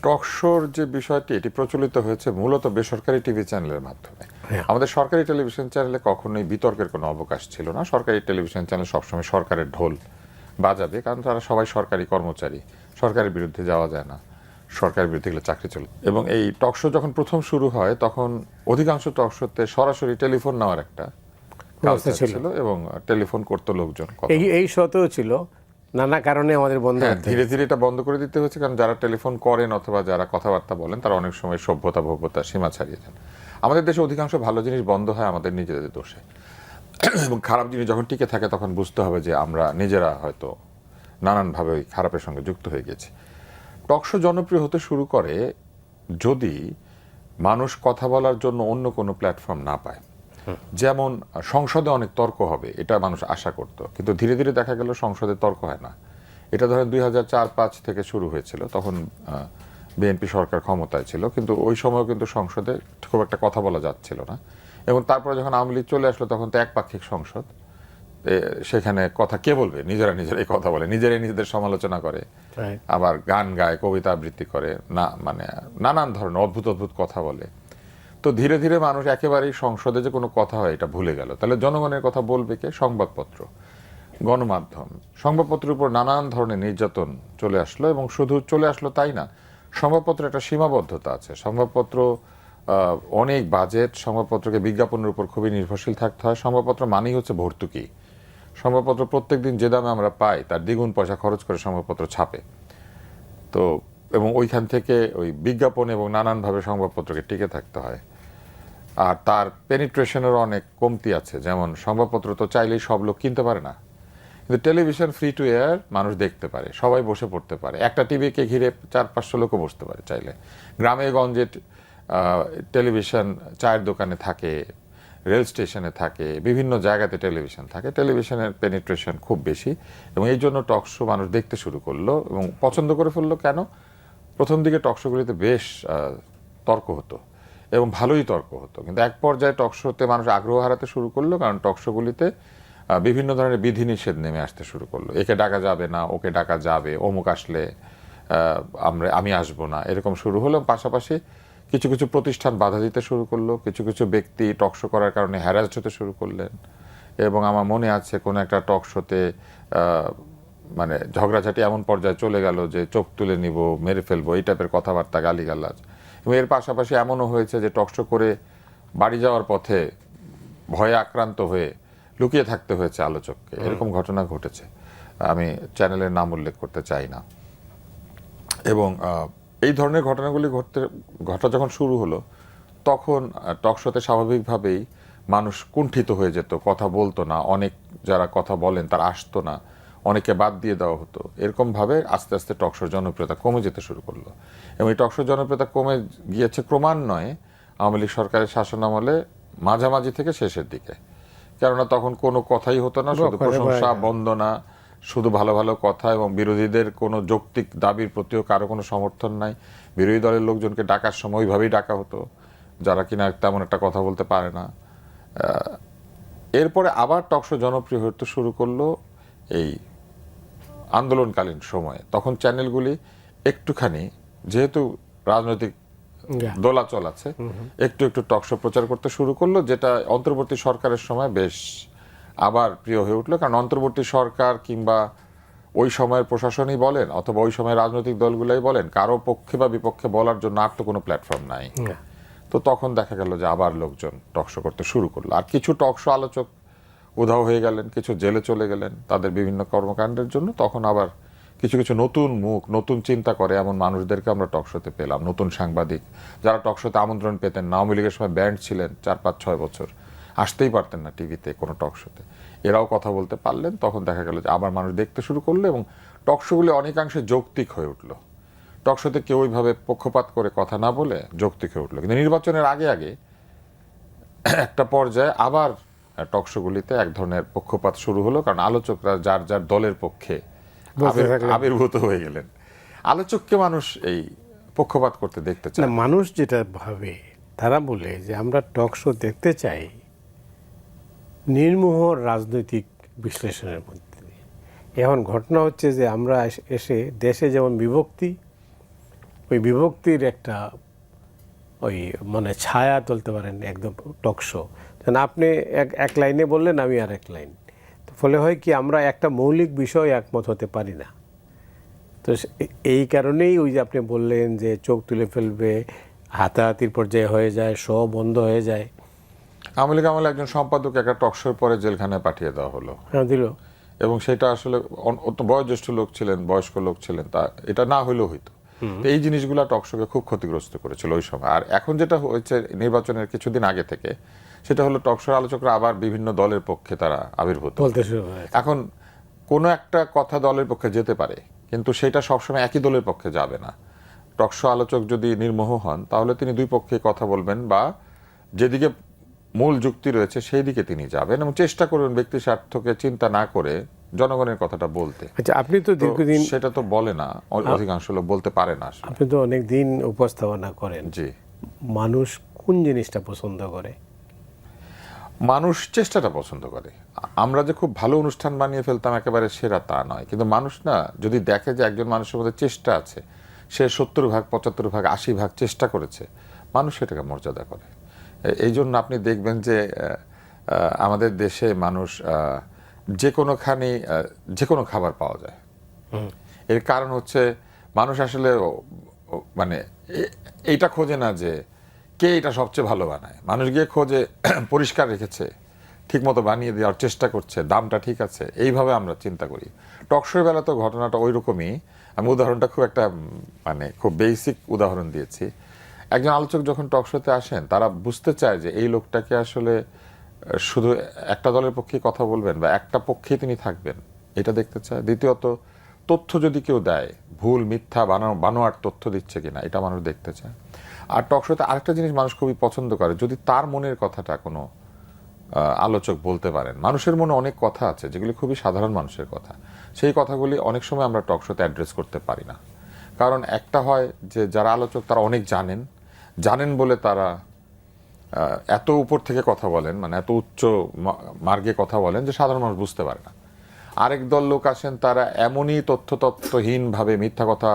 টক শোর যে বিষয়টি এটি প্রচলিত হয়েছে মূলত বেসরকারি টিভি চ্যানেলের মাধ্যমে। আমাদের সরকারি টেলিভিশন চ্যানেলে কখনোই বিতর্কের কোনো অবকাশ ছিল না। সরকারি টেলিভিশন চ্যানেল সবসময় সরকারের ঢোল বাজাবে, কারণ তারা সবাই সরকারি কর্মচারী, সরকারের বিরুদ্ধে যাওয়া যায় না, সরকারের বিরুদ্ধে গেলে চাকরি চলে। এবং এই টক শো যখন প্রথম শুরু হয় তখন অধিকাংশ টক শোতে সরাসরি টেলিফোন নেওয়ার একটা কালচার ছিল এবং টেলিফোন করতো লোকজন। এই শোতেও ছিল, নানা কারণে আমাদের বন্ধ হ্যাঁ, ধীরে ধীরে এটা বন্ধ করে দিতে হচ্ছে, কারণ যারা টেলিফোন করেন অথবা যারা কথাবার্তা বলেন তারা অনেক সময় সভ্যতা ভব্যতা সীমা ছাড়িয়ে যান। আমাদের দেশে অধিকাংশ ভালো জিনিস বন্ধ হয় আমাদের নিজেদের দোষে, এবং খারাপ জিনিস যখন টিকে থাকে তখন বুঝতে হবে যে আমরা নিজেরা হয়তো নানানভাবে ওই খারাপের সঙ্গে যুক্ত হয়ে গেছি। টকশো জনপ্রিয় হতে শুরু করে যদি মানুষ কথা বলার জন্য অন্য কোনো প্ল্যাটফর্ম না পায়। যেমন সংসদে অনেক তর্ক হবে এটা মানুষ আশা করত, কিন্তু ধীরে ধীরে দেখা গেল সংসদে তর্ক হয় না। এটা ধরেন 2004-05 থেকে শুরু হয়েছিল, তখন বিএনপি সরকার ক্ষমতায় ছিল, কিন্তু ওই সময় কিন্তু সংসদে খুব একটা কথা বলা যাচ্ছিল না। এবং তারপরে যখন আওয়ামী লীগ চলে আসলো তখন তো একপাক্ষিক সংসদ, সেখানে কথা কে বলবে, নিজেরাই কথা বলে, নিজেদের সমালোচনা করে, আবার গান গায়, কবিতা আবৃত্তি করে, না মানে নানান ধরনের অদ্ভুত অদ্ভুত কথা বলে। তো ধীরে ধীরে মানুষ একেবারেই সংসদে যে কোনো কথা হয় এটা ভুলে গেল। তাহলে জনগণের কথা বলবে কে? সংবাদপত্র, গণমাধ্যম। সংবাদপত্রের উপর নানান ধরনের নির্যাতন চলে আসলো, এবং শুধু চলে আসলো তাই না, সংবাদপত্রের একটা সীমাবদ্ধতা আছে। সংবাদপত্র অনেক বাজেট, সংবাদপত্রকে বিজ্ঞাপনের উপর খুবই নির্ভরশীল থাকতে হয়। সংবাদপত্র মানেই হচ্ছে ভর্তুকি। সংবাদপত্র প্রত্যেক দিন যে দামে আমরা পাই তার দ্বিগুণ পয়সা খরচ করে সংবাদপত্র ছাপে। তো এবং ওইখান থেকে ওই বিজ্ঞাপন এবং নানানভাবে সংবাদপত্রকে টিকে থাকতে হয়। আর তার পেনিট্রেশনেরও অনেক কমতি আছে, যেমন সংবাদপত্র তো চাইলেই সব লোক কিনতে পারে না, কিন্তু টেলিভিশন ফ্রি টু এয়ার, মানুষ দেখতে পারে, সবাই বসে পড়তে পারে। একটা টিভিকে ঘিরে 400-500 লোকও বসতে পারে চাইলে। গ্রামে গঞ্জে টেলিভিশন চায়ের দোকানে থাকে, রেল স্টেশনে থাকে, বিভিন্ন জায়গাতে টেলিভিশন থাকে। টেলিভিশনের পেনিট্রেশন খুব বেশি, এবং এই জন্য টক শো মানুষ দেখতে শুরু করলো এবং পছন্দ করে ফেললো। কেন? প্রথম দিকে টক শোগুলিতে বেশ তর্ক হতো এবং ভালোই তর্ক হতো, কিন্তু এক পর্যায়ে টক শোতে মানুষ আগ্রহ হারাতে শুরু করলো, কারণ টক শোগুলিতে বিভিন্ন ধরনের বিধিনিষেধ নেমে আসতে শুরু করলো। একে ডাকা যাবে না, ওকে ডাকা যাবে, অমুক আসলে আমি আসবো না, এরকম শুরু হলো। পাশাপাশি কিছু কিছু প্রতিষ্ঠান বাধা দিতে শুরু করলো, কিছু কিছু ব্যক্তি টক শো করার কারণে হ্যারাস্ট হতে শুরু করলেন। এবং আমার মনে আছে কোনো একটা টক শোতে মানে ঝগড়াঝাটি এমন পর্যায়ে চলে গেল যে চোখ তুলে নিব, মেরে ফেলবো, এই টাইপের কথাবার্তা, গালিগালাজ। এবং এর পাশাপাশি এমনও হয়েছে যে টক শো করে বাড়ি যাওয়ার পথে ভয়ে আক্রান্ত হয়ে লুকিয়ে থাকতে হয়েছে আলোচককে। এরকম ঘটনা ঘটেছে, আমি চ্যানেলের নাম উল্লেখ করতে চাই না। এবং এই ধরনের ঘটনাগুলি ঘটা যখন শুরু হলো তখন টক শোতে স্বাভাবিকভাবেই মানুষ কুণ্ঠিত হয়ে যেত, কথা বলতো না, অনেক যারা কথা বলেন তারা আসতো না, অনেকে বাদ দিয়ে দেওয়া হতো। এরকমভাবে আস্তে আস্তে টক শোর জনপ্রিয়তা কমে যেতে শুরু করলো। এবং এই টক শোর জনপ্রিয়তা কমে গিয়েছে ক্রমান্বয়ে আওয়ামী লীগ সরকারের শাসনামলে মাঝামাঝি থেকে শেষের দিকে। কেননা তখন কোনো কথাই হতো না, শুধু প্রশংসা, বন্দনা, শুধু ভালো ভালো কথা, এবং বিরোধীদের কোনো যৌক্তিক দাবির প্রতিও কারো কোনো সমর্থন নাই। বিরোধী দলের লোকজনকে ডাকার সময় ওইভাবেই ডাকা হতো, যারা কিনা তেমন একটা কথা বলতে পারে না। এরপরে আবার টক শো জনপ্রিয় হতে শুরু করলো এই আন্দোলনকালীন সময়ে। তখন চ্যানেলগুলি একটুখানি, যেহেতু রাজনৈতিক দোলাচল আছে, একটু একটু টক শো প্রচার করতে শুরু করলো, যেটা অন্তর্বর্তী সরকারের সময় বেশ আবার প্রিয় হয়ে উঠলো। কারণ অন্তর্বর্তী সরকার কিংবা ওই সময়ের প্রশাসনই বলেন অথবা ওই সময়ের রাজনৈতিক দলগুলাই বলেন, কারো পক্ষে বা বিপক্ষে বলার জন্য আর তো কোনো প্ল্যাটফর্ম নাই। তো তখন দেখা গেল যে আবার লোকজন টক শো করতে শুরু করলো। আর কিছু টক শো আলোচক উধাও হয়ে গেলেন, কিছু জেলে চলে গেলেন তাদের বিভিন্ন কর্মকাণ্ডের জন্য। তখন আবার কিছু কিছু নতুন মুখ, নতুন চিন্তা করে এমন মানুষদেরকে আমরা টক শোতে পেলাম, নতুন সাংবাদিক যারা টক শোতে আমন্ত্রণ পেতেন না। আওয়ামী লীগের সময় ব্যান্ড ছিলেন 4-5-6 বছর, আসতেই পারতেন না টিভিতে কোনো টক শোতে, এরাও কথা বলতে পারলেন। তখন দেখা গেল যে আবার মানুষ দেখতে শুরু করলো এবং টক শোগুলি অনেকাংশে যৌক্তিক হয়ে উঠলো। টক শোতে কেউ ওইভাবে পক্ষপাত করে কথা না বলে যৌক্তিক হয়ে উঠলো। কিন্তু নির্বাচনের আগে আগে একটা পর্যায়ে আবার টক শোগুলিতে এক ধরনের পক্ষপাত শুরু হলো, কারণ আলোচকরা যার যার দলের পক্ষে আবির্ভূত হয়ে গেলেন। আলোচককে মানুষ এই পক্ষপাত করতে দেখতে চায় না। মানুষ যেটা ভাবে, তারা বলে যে আমরা টক শো দেখতে চাই নির্মোহ রাজনৈতিক বিশ্লেষণের মধ্যে দিয়ে। এখন ঘটনা হচ্ছে যে আমরা এসে দেশে যেমন বিভক্তি, ওই বিভক্তির একটা ওই মানে ছায়া তুলতে পারেন একদম টক শো। আপনি এক লাইনে বললেন, আমি আর এক লাইন, তো ফলে হয় কি আমরা একটা মৌলিক বিষয় একমত হতে পারি না। তো এই কারণেই ওই যে আপনি বললেন যে চোখ তুলে ফেলবে, হাতাহাতির পর্যায়ে হয়ে যায়, শো বন্ধ হয়ে যায়। আওয়ামী লীগ আমলে একজন সম্পাদক একটা টকশোর পরে জেলখানায় পাঠিয়ে দেওয়া হলো, হ্যাঁ দিল। এবং সেটা আসলে বয়োজ্যেষ্ঠ লোক ছিলেন, বয়স্ক লোক ছিলেন, তা এটা না হইলেও হইতো। তো এই জিনিসগুলো টকশোকে খুব ক্ষতিগ্রস্ত করেছিল ওই সময়। আর এখন যেটা হয়েছে নির্বাচনের কিছুদিন আগে থেকে, সেটা হলো টকশোর আলোচকরা আবার বিভিন্ন দলের পক্ষে তারা আবির্ভূত বলতে শুরু হয়। এখন কোনো একটা কথা দলের পক্ষে যেতে পারে, কিন্তু সেটা সবসময় একই দলের পক্ষে যাবে না। টকশো আলোচক যদি নির্মোহ হন, তাহলে তিনি দুই পক্ষে কথা বলবেন, বা যেদিকে মূল যুক্তি রয়েছে সেই দিকে তিনি যাবেন, এবং চেষ্টা করবেন ব্যক্তি স্বার্থকে চিন্তা না করে জনগণের কথাটা বলতে। আচ্ছা, আপনি তো দীর্ঘদিন সেটা তো বলে না, অধিকাংশ লোক বলতে পারে না আসলে। আপনি তো অনেক দিন উপস্থাপনা করেন। জি, মানুষ কোন জিনিসটা পছন্দ করে? মানুষ চেষ্টাটা পছন্দ করে। আমরা যে খুব ভালো অনুষ্ঠান বানিয়ে ফেলতাম একেবারে সেরা তা নয়, কিন্তু মানুষ না যদি দেখে যে একজন মানুষের মধ্যে চেষ্টা আছে, সে 70 ভাগ 75 ভাগ 80 ভাগ চেষ্টা করেছে, মানুষ সেটাকে মর্যাদা করে। এই জন্য আপনি দেখবেন যে আমাদের দেশে মানুষ যে কোনোখানে যে কোনো খাবার পাওয়া যায়। এর কারণ হচ্ছে মানুষ আসলে মানে এইটা খোঁজে না যে কে এটা সবচেয়ে ভালো বানায়, মানুষ গিয়ে খোঁজে পরিষ্কার রেখেছে, ঠিক মতো বানিয়ে দেওয়ার চেষ্টা করছে, দামটা ঠিক আছে, এইভাবে আমরা চিন্তা করি। টকশোর বেলা তো ঘটনাটা ওই রকমই। আমি উদাহরণটা খুব একটা মানে খুব বেসিক উদাহরণ দিয়েছি। একজন আলোচক যখন টকশোতে আসেন, তারা বুঝতে চায় যে এই লোকটাকে আসলে শুধু একটা দলের পক্ষে কথা বলবেন বা একটা পক্ষেই তিনি থাকবেন, এটা দেখতে চায়। দ্বিতীয়ত, তথ্য যদি কেউ দেয়, ভুল মিথ্যা বানোয়ার তথ্য দিচ্ছে কিনা, এটা মানুষ দেখতে চায়। আর টকশোতে আরেকটা জিনিস মানুষ খুবই পছন্দ করে, যদি তার মনের কথাটা কোনো আলোচক বলতে পারেন। মানুষের মনে অনেক কথা আছে যেগুলি খুবই সাধারণ মানুষের কথা, সেই কথাগুলি অনেক সময় আমরা টকশোতে অ্যাড্রেস করতে পারি না। কারণ একটা হয় যে যারা আলোচক তারা অনেক জানেন বলে তারা এত উপর থেকে কথা বলেন, মানে এত উচ্চ মার্গে কথা বলেন যে সাধারণ মানুষ বুঝতে পারে না। আরেক দল লোক আসেন, তারা এমনই তথ্যহীনভাবে মিথ্যা কথা,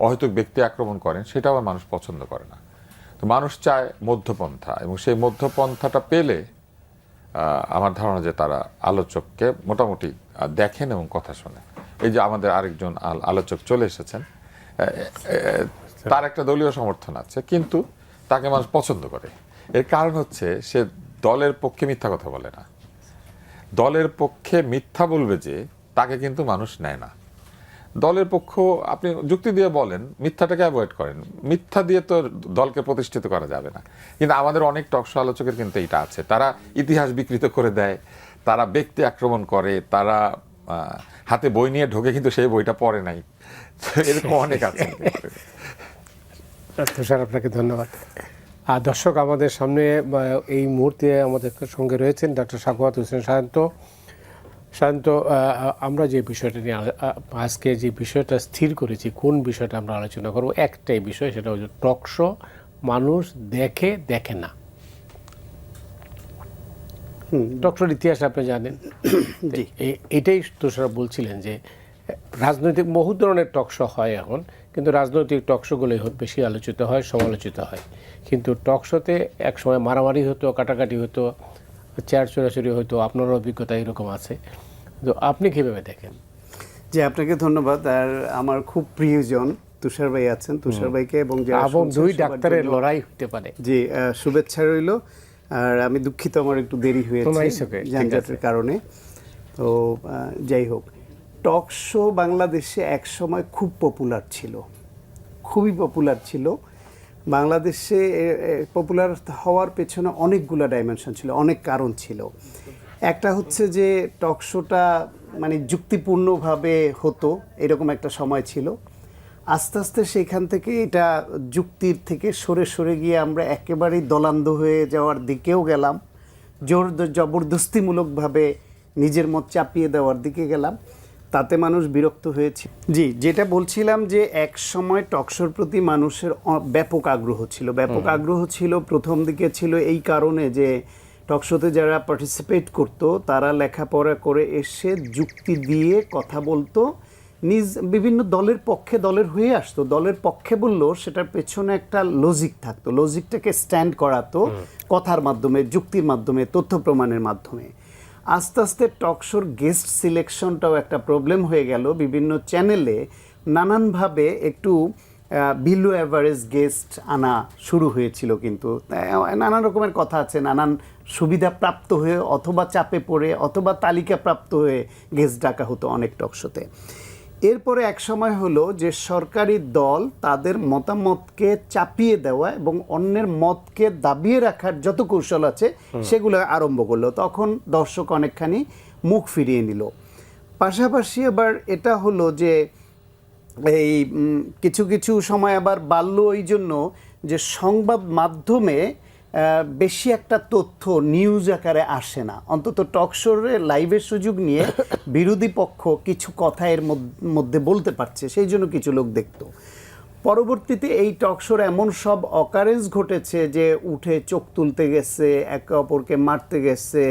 অহেতুক ব্যক্তি আক্রমণ করেন, সেটা আবার মানুষ পছন্দ করে না। তো মানুষ চায় মধ্যপন্থা, এবং সেই মধ্যপন্থাটা পেলে আমার ধারণা যে তারা আলোচককে মোটামুটি দেখেন এবং কথা শোনেন। এই যে আমাদের আরেকজন আলোচক চলে এসেছেন, তার একটা দলীয় সমর্থন আছে, কিন্তু তাকে মানুষ পছন্দ করে। এর কারণ হচ্ছে সে দলের পক্ষে মিথ্যা কথা বলে না। দলের পক্ষে মিথ্যা বলবে যে, তাকে কিন্তু মানুষ নেয় না। দলের পক্ষ আপনি যুক্তি দিয়ে বলেন, মিথ্যাটাকে অ্যাভয়েড করেন, মিথ্যা দিয়ে তো দলকে প্রতিষ্ঠিত করা যাবে না। কিন্তু আমাদের অনেক টকশো আলোচকের কিন্তু এটা আছে, তারা ইতিহাস বিকৃত করে দেয়, তারা ব্যক্তি আক্রমণ করে, তারা হাতে বই নিয়ে ঢোকে কিন্তু সেই বইটা পড়ে নাই, এরকম অনেক আছে। তুষার, আপনাকে ধন্যবাদ। আর দর্শক, আমাদের সামনে এই মুহূর্তে আমাদের সঙ্গে রয়েছেন ডক্টর সাখাওয়াত হোসেন শান্ত। আমরা যে বিষয়টা নিয়ে আজকে যে বিষয়টা স্থির করেছি, কোন বিষয়টা আমরা আলোচনা করব, একটাই বিষয়, সেটা হচ্ছে টকশো মানুষ দেখে না। টকশোর ইতিহাস আপনি জানেন। এটাই তুষার বলছিলেন যে রাজনৈতিক বহু ধরনের টকশো হয় এখন, কিন্তু রাজনৈতিক টকশোগুলোই বেশি আলোচিত হয়, সমালোচিত হয়। কিন্তু টকশোতে এক সময় মারামারি হতো, কাটাকাটি হতো, চেয়ার চোরাচুরি হতো। আপনার অভিজ্ঞতা এরকম আছে, তো আপনি কীভাবে দেখেন? জি, আপনাকে ধন্যবাদ। আর আমার খুব প্রিয়জন তুষার ভাই আছেন, তুষার ভাইকে এবং দুই ডাক্তারের লড়াই হতে পারে। জি, শুভেচ্ছা রইল। আর আমি দুঃখিত, আমার একটু দেরি হয়েছে যানজটের কারণে। তো যাই হোক, টক শো বাংলাদেশে এক সময় খুব পপুলার ছিল, খুবই পপুলার ছিল। বাংলাদেশে পপুলার হওয়ার পেছনে অনেকগুলো ডাইমেনশন ছিল, অনেক কারণ ছিল। একটা হচ্ছে যে টক শোটা মানে যুক্তিপূর্ণভাবে হতো, এরকম একটা সময় ছিল। আস্তে আস্তে সেখান থেকে এটা যুক্তির থেকে সরে সরে গিয়ে আমরা একেবারেই দলান্ধ হয়ে যাওয়ার দিকেও গেলাম, জবরদস্তিমূলকভাবে নিজের মত চাপিয়ে দেওয়ার দিকে গেলাম। তাতে মানুষ বিরক্ত হয়েছে। জি, যেটা বলছিলাম যে এক সময় টকশোর প্রতি মানুষের ব্যাপক আগ্রহ ছিল। প্রথম দিকে ছিল এই কারণে যে টকশোতে যারা পার্টিসিপেট করতো তারা লেখাপড়া করে এসে যুক্তি দিয়ে কথা বলতো নিজ বিভিন্ন দলের পক্ষে দলের হয়ে আসতো, দলের পক্ষে বললো সেটার পেছনে একটা লজিক থাকতো, লজিকটাকে স্ট্যান্ড করাতো কথার মাধ্যমে, যুক্তির মাধ্যমে, তথ্য প্রমাণের মাধ্যমে। আস্তে আস্তে টকশোর গেস্ট সিলেকশনটাও একটা প্রবলেম হয়ে গেল। বিভিন্ন চ্যানেলে নানানভাবে একটু বিলো অ্যাভারেজ গেস্ট আনা শুরু হয়েছিল, কিন্তু নানান রকমের কথা আছে, নানান সুবিধা প্রাপ্ত হয়ে অথবা চাপে পড়ে অথবা তালিকা প্রাপ্ত হয়ে গেস্ট ডাকা হতো অনেক টকশোতে। এরপরে এক সময় হলো যে সরকারি দল তাদের মতামতকে চাপিয়ে দেওয়া এবং অন্যের মতকে দাবিয়ে রাখার যত কৌশল আছে সেগুলো আরম্ভ করলো। তখন দর্শক অনেকখানি মুখ ফিরিয়ে নিল। পাশাপাশি আবার এটা হলো যে এই কিছু কিছু সময় আবার বাড়ল এই জন্য যে সংবাদ মাধ্যমে বেশি একটা তথ্য নিউজ আকারে আসে না, অন্তত টকশোরে লাইভের সুযোগ নিয়ে বিরোধী পক্ষ কিছু কথা এর মধ্যে বলতে পারছে, সেই জন্য কিছু লোক দেখতো। পরবর্তীতে এই টকশোর এমন সব অকারেন্স ঘটেছে যে উঠে চোখ তুলতে গেছে, একে অপরকে মারতে গেছে,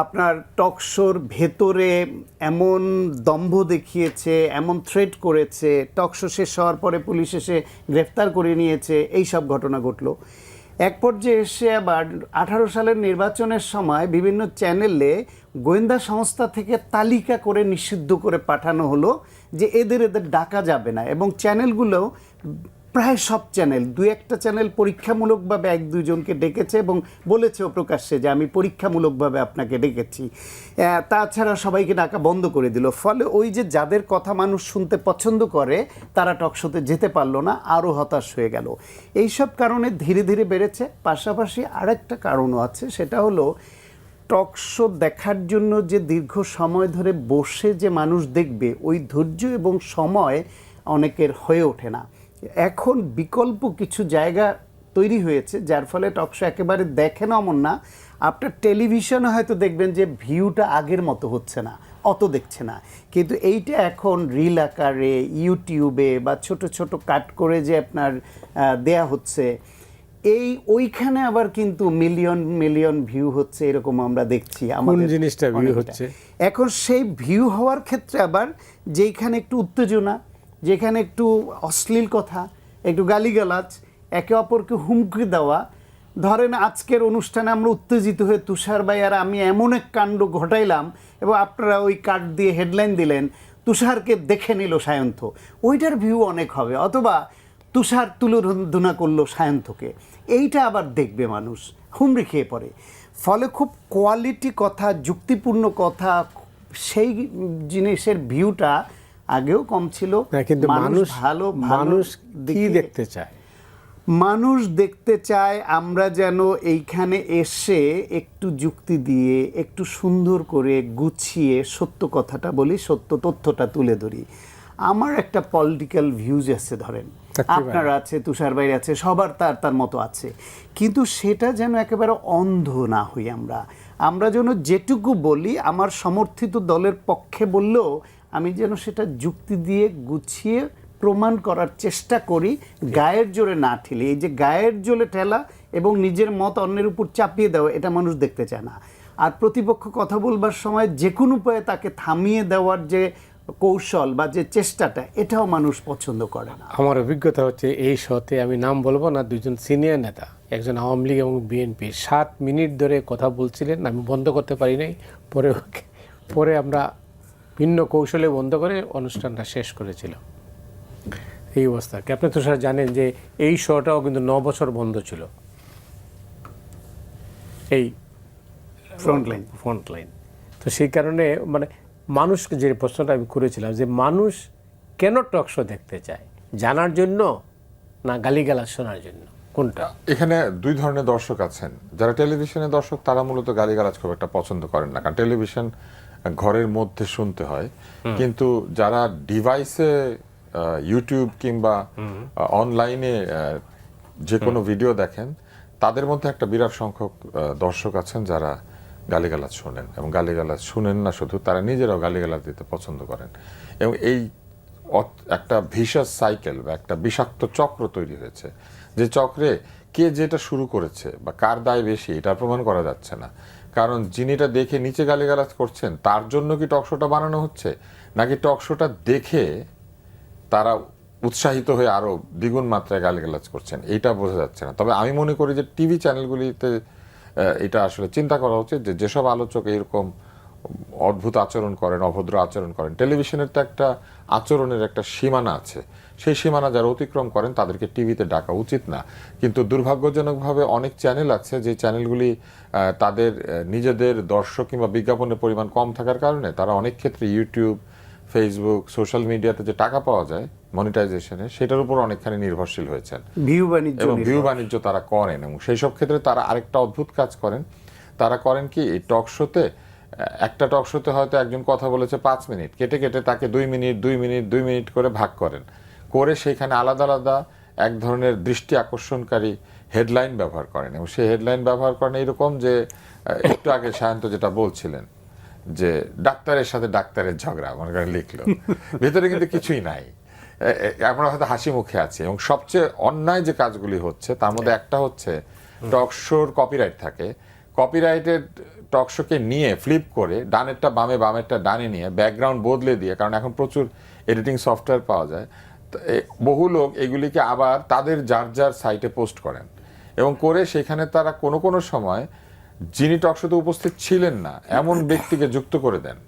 আপনার টকশোর ভেতরে এমন দম্ভ দেখিয়েছে, এমন থ্রেট করেছে, টকশো শেষ হওয়ার পরে পুলিশ এসে গ্রেফতার করে নিয়েছে, এই সব ঘটনা ঘটলো। এক পর্যায়ে এসে আবার 18 সালের নির্বাচনের সময় বিভিন্ন চ্যানেলে গোয়েন্দা সংস্থা থেকে তালিকা করে নিষিদ্ধ করে পাঠানো হলো যে এদের ডাকা যাবে না, এবং চ্যানেলগুলো প্রায় সব চ্যানেল, দু একটা চ্যানেল পরীক্ষামূলকভাবে এক দুজনকে ডেকেছে এবং বলেছেও প্রকাশ্যে যে আমি পরীক্ষামূলকভাবে আপনাকে ডেকেছি, তাছাড়া সবাইকে ডাকা বন্ধ করে দিল। ফলে ওই যে যাদের কথা মানুষ শুনতে পছন্দ করে তারা টকশোতে যেতে পারলো না, আরও হতাশ হয়ে গেল। এইসব কারণে ধীরে ধীরে বেড়েছে। পাশাপাশি আরেকটা কারণও আছে, সেটা হলো টকশো দেখার জন্য যে দীর্ঘ সময় ধরে বসে যে মানুষ দেখবে, ওই ধৈর্য এবং সময় অনেকের হয়ে ওঠে না। এখন বিকল্প কিছু জায়গা তৈরি হয়েছে যার ফলে টকশো একেবারে দেখে না এমন না, আপনার টেলিভিশনে হয়তো দেখবেন যে ভিউটা আগের মতো হচ্ছে না, অত দেখছে না, কিন্তু এইটা এখন রিল আকারে ইউটিউবে বা ছোট ছোট কাট করে যে আপনার দেয়া হচ্ছে, ওইখানে আবার কিন্তু মিলিয়ন মিলিয়ন ভিউ হচ্ছে, এরকম আমরা দেখছি। আমাদের জিনিসটা ভিউ হচ্ছে এখন সেই ভিউ হওয়ার ক্ষেত্রে আবার যেখানে একটু উত্তেজনা, যেখানে একটু অশ্লীল কথা, একটু গালিগালাজ, একে অপরকে হুমকি দেওয়া, ধরেন আজকের অনুষ্ঠানে আমরা উত্তেজিত হয়ে তুষার ভাই আর আমি এমন এক কাণ্ড ঘটাইলাম এবং আপনারা ওই কার্ড দিয়ে হেডলাইন দিলেন তুষারকে দেখে নিল সায়ন্থ, ওইটার ভিউ অনেক হবে। অথবা তুষার তুলোধনা করলো সায়ন্থকে, এইটা আবার দেখবে মানুষ, হুমড়ি খেয়ে পড়ে। ফলে খুব কোয়ালিটি কথা, যুক্তিপূর্ণ কথা, সেই জিনিসের ভিউটা আগেও কম ছিল। কিন্তু মানুষ মানুষ কি দেখতে চায়, মানুষ দেখতে চায় আমরা যেন এইখানে এসে একটু যুক্তি দিয়ে, একটু সুন্দর করে গুছিয়ে সত্য কথাটা বলি, সত্য তথ্যটা তুলে ধরি। আমার একটা পলিটিক্যাল ভিউজ আছে, ধরেন আপনার আছে, তুষার ভাইয়ের আছে, সবার তার মতো আছে, কিন্তু সেটা যেন একেবারে অন্ধ না হই আমরা যেন যেটুকু বলি আমার সমর্থিত দলের পক্ষে বললেও আমি যেন সেটা যুক্তি দিয়ে গুছিয়ে প্রমাণ করার চেষ্টা করি, গায়ের জোরে না ঠেলে। এই যে গায়ের জোরে ঠেলা এবং নিজের মত অন্যের উপর চাপিয়ে দেওয়া, এটা মানুষ দেখতে চায় না। আর প্রতিপক্ষ কথা বলবার সময় যে কোনো উপায়ে তাকে থামিয়ে দেওয়ার যে কৌশল বা যে চেষ্টাটা, এটাও মানুষ পছন্দ করে না। আমার অভিজ্ঞতা হচ্ছে এই শোতে, আমি নাম বলবো না, দুজন সিনিয়র নেতা, একজন আওয়ামী লীগ এবং বিএনপি 7 মিনিট ধরে কথা বলছিলেন, আমি বন্ধ করতে পারি নাই, পরে আমরা ভিন্ন কৌশলে বন্ধ করে অনুষ্ঠানটা শেষ করেছিলাম। এই অবস্থা। আপনি তো স্যার জানেন যে এই শোটাও কিন্তু 9 বছর বন্ধ ছিল, এই ফ্রন্টলাইন। তো সেই কারণে মানে মানুষকে যে প্রশ্নটা আমি করেছিলাম যে মানুষ কেন টক শো দেখতে চায়, জানার জন্য না গালিগালাজ শোনার জন্য, কোনটা? এখানে দুই ধরনের দর্শক আছেন। যারা টেলিভিশনের দর্শক তারা মূলত গালিগালাজ খুব একটা পছন্দ করেন না, কারণ টেলিভিশন ঘরের মধ্যে শুনতে হয়। কিন্তু যারা ডিভাইসে ইউটিউব কিংবা অনলাইনে যে কোনো ভিডিও দেখেন, তাদের মধ্যে একটা বিরাট সংখ্যক দর্শক আছেন যারা গালিগালাজ শোনেন, এবং গালিগালাজ শুনেন না শুধু, তারা নিজেরাও গালিগালাজ দিতে পছন্দ করেন। এবং এই একটা ভিশাস সাইকেল বা একটা বিষাক্ত চক্র তৈরি হয়েছে, যে চক্রে কে যেটা শুরু করেছে বা কার দায় বেশি এটা প্রমাণ করা যাচ্ছে না, কারণ যিনিটা দেখে নিচে গালিগালাজ করছেন তার জন্য কি টক শোটা বানানো হচ্ছে, নাকি টক শোটা দেখে তারা উৎসাহিত হয়ে আরো দ্বিগুণ মাত্রায় গালিগালাজ করছেন, এটা বোঝা যাচ্ছে না। তবে আমি মনে করি যে টিভি চ্যানেলগুলিতে এটা আসলে চিন্তা করা উচিত যে যেসব আলোচক এরকম অদ্ভুত আচরণ করেন, অভদ্র আচরণ করেন, টেলিভিশনের তো একটা আচরণের একটা সীমানা আছে, সেই সীমানা যারা অতিক্রম করেন তাদেরকে টিভিতে ডাকা উচিত না। কিন্তু দুর্ভাগ্যজনকভাবে অনেক চ্যানেল আছে যে চ্যানেলগুলি তাদের নিজেদের দর্শক কিংবা বিজ্ঞাপনের পরিমাণ কম থাকার কারণে তারা অনেক ক্ষেত্রে ইউটিউব, ফেসবুক, সোশ্যাল মিডিয়াতে যে টাকা পাওয়া যায় মনিটাইজেশনে, সেটার উপর অনেকখানি নির্ভরশীল হয়েছেন এবং ভিউ বাণিজ্য তারা করেন। এবং সেই সব ক্ষেত্রে তারা আরেকটা অদ্ভুত কাজ করেন, তারা করেন কি, এই টক শোতে একটা টক শোতে হয়তো একজন কথা বলেছে 5 মিনিট, কেটে কেটে তাকে 2 মিনিট 2 মিনিট 2 মিনিট করে ভাগ করেন, করে সেখানে আলাদা আলাদা এক ধরনের দৃষ্টি আকর্ষণকারী হেডলাইন ব্যবহার করেন। এবং সেই হেডলাইন ব্যবহার করেন এরকম যে একটু আগে সায়ন্ত যেটা বলছিলেন যে ডাক্তারের সাথে ডাক্তারের ঝগড়া মনে করেন লিখলো, ভেতরে কিন্তু কিছুই নাই, আমরা হয়তো হাসি মুখে আছি। এবং সবচেয়ে অন্যায় যে কাজগুলি হচ্ছে তার মধ্যে একটা হচ্ছে টক শোর কপিরাইট থাকে, কপিরাইটেড টক শোকে নিয়ে ফ্লিপ করে ডানেরটা বামে বামেরটা ডানে নিয়ে ব্যাকগ্রাউন্ড বদলে দিয়ে, কারণ এখন প্রচুর এডিটিং সফটওয়্যার পাওয়া যায়, বহু লোক এগুলিকে আবার তাদের যার যার সাইটে পোস্ট করেন এবং করে সেখানে তারা কোনো কোনো সময় যিনি টক শোতে উপস্থিত ছিলেন না এমন ব্যক্তিকে যুক্ত করে দেন।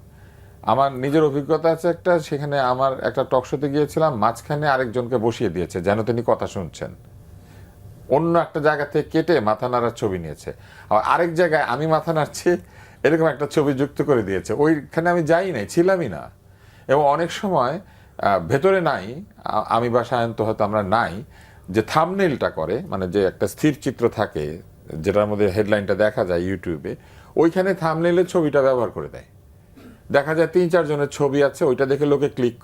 আমার নিজের অভিজ্ঞতা আছে একটা, সেখানে আমার একটা টক শোতে গিয়েছিলাম, মাঝখানে আরেকজনকে বসিয়ে দিয়েছে যেন তিনি কথা শুনছেন, অন্য একটা জায়গা থেকে কেটে মাথা নাড়ার ছবি নিয়েছে, আবার আরেক জায়গায় আমি মাথা নাড়ছি এরকম একটা ছবি যুক্ত করে দিয়েছে, ওইখানে আমি যাই নাই, ছিলামই না। এবং অনেক সময় ভেতরে নাই, আমি বা সায়ন্ত হয়তো আমরা নাই, যে থাম্বনেইলটা করে, মানে যে একটা স্থির চিত্র থাকে যেটার মধ্যে হেডলাইনটা দেখা যায় ইউটিউবে, ওইখানে থাম্বনেইলের ছবিটা ব্যবহার করে দেয়। দেখা যায় 3-4 জনের ছবি আছে, ওইটা দেখে লোকে ক্লিক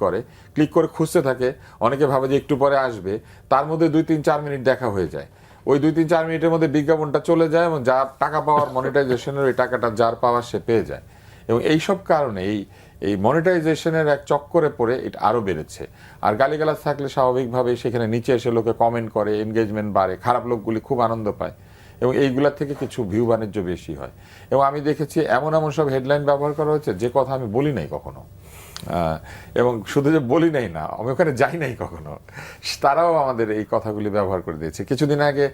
করে খুঁজতে থাকে, অনেকে ভাবে যে একটু পরে আসবে, তার মধ্যে 2-3-4 মিনিট দেখা হয়ে যায়, ওই 2-3-4 মিনিটের মধ্যে বিজ্ঞাপনটা চলে যায় এবং যা টাকা পাওয়ার মনিটাইজেশনের ওই টাকাটা যার পাওয়ার সে পেয়ে যায়। এবং এইসব কারণে এই মনিটাইজেশনের এক চক্করে পড়ে এটা আরও বেড়েছে। আর গালিগালাজ থাকলে স্বাভাবিকভাবেই সেখানে নিচে এসে লোকে কমেন্ট করে, এনগেজমেন্ট বাড়ে, খারাপ লোকগুলি খুব আনন্দ পায় এবং এইগুলা থেকে কিছু ভিউ বাণিজ্য বেশি হয়। এবং আমি দেখেছি এমন এমন সব হেডলাইন ব্যবহার করা হচ্ছে যে কথা আমি বলি নাই কখনো, এবং শুধু যে বলি নাই না, আমি ওখানে যাই নাই কখনো, তারাও আমাদের এই কথাগুলি ব্যবহার করে দিয়েছে। কিছুদিন আগে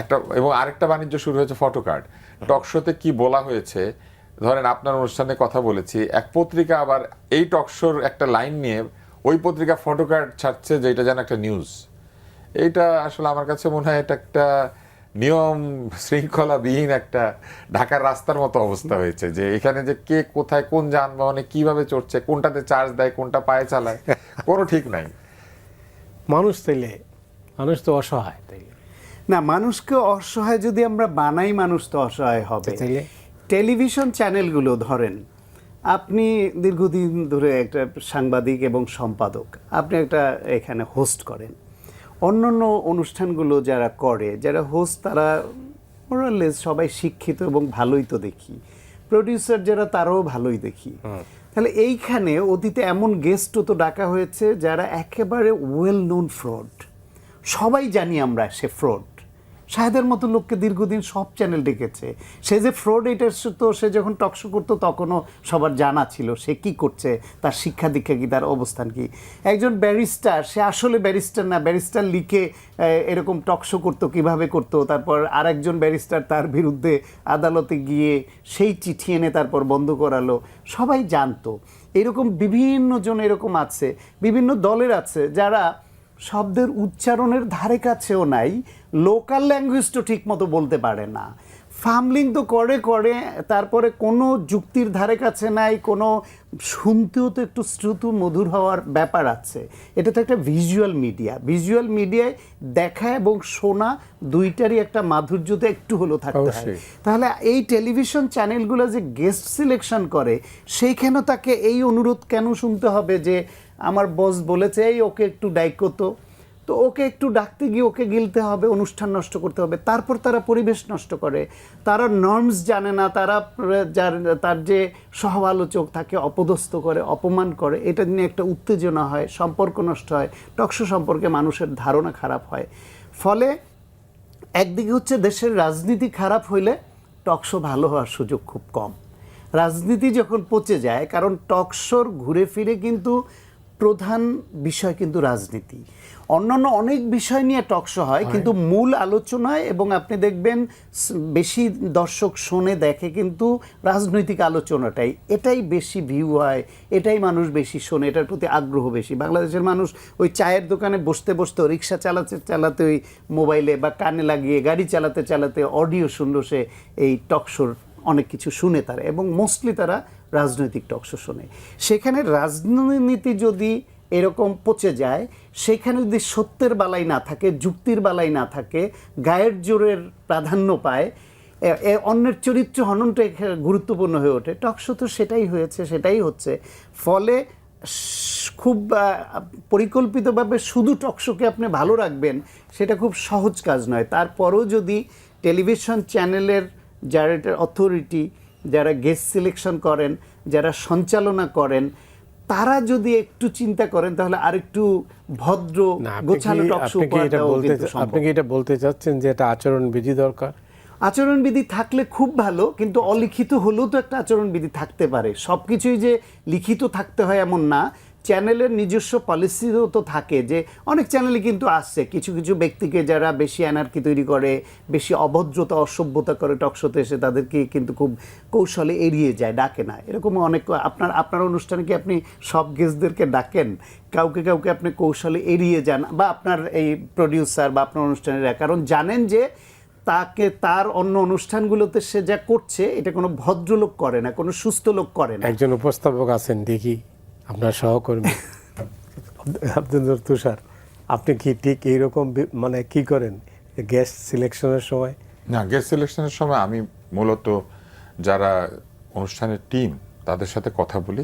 একটা এবং আরেকটা বাণিজ্য শুরু হয়েছে ফটো কার্ড। টক শোতে কি বলা হয়েছে, ধরেন আপনার অনুষ্ঠানে কথা বলেছি, এক পত্রিকা আবার এই টক শোর একটা লাইন নিয়ে ওই পত্রিকা ফটো কার্ড ছাড়ছে যে এটা যেন একটা নিউজ। এইটা আসলে আমার কাছে মনে হয় এটা একটা নিয়ম শৃঙ্খলাবিহীন একটা ঢাকার রাস্তার মতো অবস্থা হয়েছে, যে এখানে যে কে কোথায় কোন যানবাহনে কিভাবে চড়ছে, কোনটাতে চার্জ দেয়, কোনটা পায়ে চালায়, কোনো ঠিক নাই। মানুষ তো অসহায়, তাইলে না, মানুষকে অসহায় যদি আমরা বানাই, মানুষ তো অসহায় হবে। টেলিভিশন চ্যানেলগুলো ধরেন, আপনি দীর্ঘদিন ধরে একটা সাংবাদিক এবং সম্পাদক, আপনি একটা এখানে হোস্ট করেন, অন্যান্য অনুষ্ঠানগুলো যারা করে, যারা হোস্ট, তারা মোরালেস সবাই শিক্ষিত এবং ভালোই তো দেখি, প্রডিউসার যারা তারাও ভালোই দেখি। তাহলে এইখানে অতীতে এমন গেস্টও তো ডাকা হয়েছে যারা একেবারে ওয়েল নোন ফ্রড, সবাই জানি আমরা সে ফ্রড। শাহেদের মতো লোককে দীর্ঘদিন সব চ্যানেল ডেকেছে, সে যে ফ্রড এটা তো সে যখন টকশো করতো তখনও সবার জানা ছিল সে কি করছে, তার শিক্ষা দীক্ষা কি, তার অবস্থান কি। একজন ব্যারিস্টার, সে আসলে ব্যারিস্টার না, ব্যারিস্টার লিখে এরকম টকশো করতো, কিভাবে করতো, তারপর আরেকজন ব্যারিস্টার তার বিরুদ্ধে আদালতে গিয়ে সেই চিঠি এনে তারপর বন্ধ করালো, সবাই জানতো। এরকম বিভিন্ন জন এরকম আছে, বিভিন্ন দলের আছে যারা শব্দের উচ্চারণের ধারে কাছেও নাই, লোকাল ল্যাঙ্গুয়েজ তো ঠিক মতো বলতে পারে না, ফার্মলিং তো করে, তারপরে কোনো যুক্তির ধারে কাছে নাই, কোনো শুনতেও তো একটু শ্রুতু মধুর হওয়ার ব্যাপার আছে। এটা তো একটা ভিজুয়াল মিডিয়ায় দেখা এবং শোনা দুইটারই একটা মাধুর্য তো একটু হলেও থাকতে হয়। তাহলে এই টেলিভিশন চ্যানেলগুলো যে গেস্ট সিলেকশন করে, সেইখানেও তাকে এই অনুরোধ কেন শুনতে হবে যে আমার বস বলেছে এই ওকে একটু ডাইকো, তো ওকে একটু ডাকতে গিয়ে ওকে গিলতে হবে, অনুষ্ঠান নষ্ট করতে হবে, তারপর তারা পরিবেশ নষ্ট করে, তারা নর্মস জানে না, তারা তার যে সহ আলোচক তাকে অপদস্থ করে, অপমান করে, এটা নিয়ে একটা উত্তেজনা হয়, সম্পর্ক নষ্ট হয়, টকশো সম্পর্কে মানুষের ধারণা খারাপ হয়। ফলে একদিকে হচ্ছে দেশের রাজনীতি খারাপ হইলে টকশো ভালো হওয়ার সুযোগ খুব কম। রাজনীতি যখন পচে যায়, কারণ টকশোর ঘুরে ফিরে কিন্তু প্রধান বিষয় কিন্তু রাজনীতি, অন্যান্য অনেক বিষয় নিয়ে টকশো হয় কিন্তু মূল আলোচনায়, এবং আপনি দেখবেন বেশি দর্শক শোনে দেখে কিন্তু রাজনৈতিক আলোচনাটাই, এটাই বেশি ভিউ হয়, এটাই মানুষ বেশি শোনে, এটার প্রতি আগ্রহ বেশি। বাংলাদেশের মানুষ ওই চায়ের দোকানে বসতে বসতে, রিক্সা চালাতে চালাতে, ওই মোবাইলে বা কানে লাগিয়ে গাড়ি চালাতে চালাতে অডিও শুনলো, সে এই টকশোর অনেক কিছু শুনে তারা, এবং মোস্টলি তারা রাজনৈতিক টকশো শোনে। সেখানে রাজনীতি যদি এরকম পচে যায়, সেখানে যদি সত্যের বালাই না থাকে, যুক্তির বালাই না থাকে, গায়ের জোরের প্রাধান্য পায়, অন্যের চরিত্র হননটা গুরুত্বপূর্ণ হয়ে ওঠে। টকশো তো সেটাই হয়েছে, সেটাই হচ্ছে। ফলে খুব পরিকল্পিতভাবে শুধু টকশোকে আপনি ভালো রাখবেন, সেটা খুব সহজ কাজ নয়। তারপরও যদি টেলিভিশন চ্যানেলের যারা এটার অথরিটি, যারা গেস্ট সিলেকশন করেন, যারা সঞ্চালনা করেন, তারা যদি একটু চিন্তা করেন, তাহলে আরেকটু ভদ্র গোছানো টকশো উপহার দেওয়া কিন্তু সম্ভব। আপনি কি এটা বলতে চাচ্ছেন যে এটা আচরণবিধি দরকার? আচরণবিধি থাকলে খুব ভালো, কিন্তু অলিখিত হলেও তো একটা আচরণবিধি থাকতে পারে। সব কিছুই যে লিখিত থাকতে হয় এমন না। চ্যানেলের নিজস্ব পলিসিও তো থাকে, যে অনেক চ্যানেলে কিন্তু আসছে কিছু কিছু ব্যক্তিকে যারা বেশি অ্যানার্কি তৈরি করে, বেশি অভদ্রতা অসভ্যতা করে টকশোতে এসে, তাদেরকে কিন্তু খুব কৌশলে এড়িয়ে যায়, ডাকে না। এরকম অনেক, আপনার অনুষ্ঠানে কি আপনি সব গেস্টদেরকে ডাকেন? কাউকে কাউকে আপনি কৌশলে এড়িয়ে যান, বা আপনার এই প্রডিউসার বা আপনার অনুষ্ঠানের, কারণ জানেন যে তাকে তার অন্য অনুষ্ঠানগুলোতে সে যা করছে এটা কোনো ভদ্রলোক করে না, কোনো সুস্থ লোক করে না। একজন উপস্থাপক আছেন দেখি, আপনার সহকর্মী আব্দুল তুষার, আপনি কি ঠিক এইরকম মানে কি করেন গেস্ট সিলেকশনের সময়? না, গেস্ট সিলেকশনের সময় আমি মূলত যারা অনুষ্ঠানের টিম তাদের সাথে কথা বলি।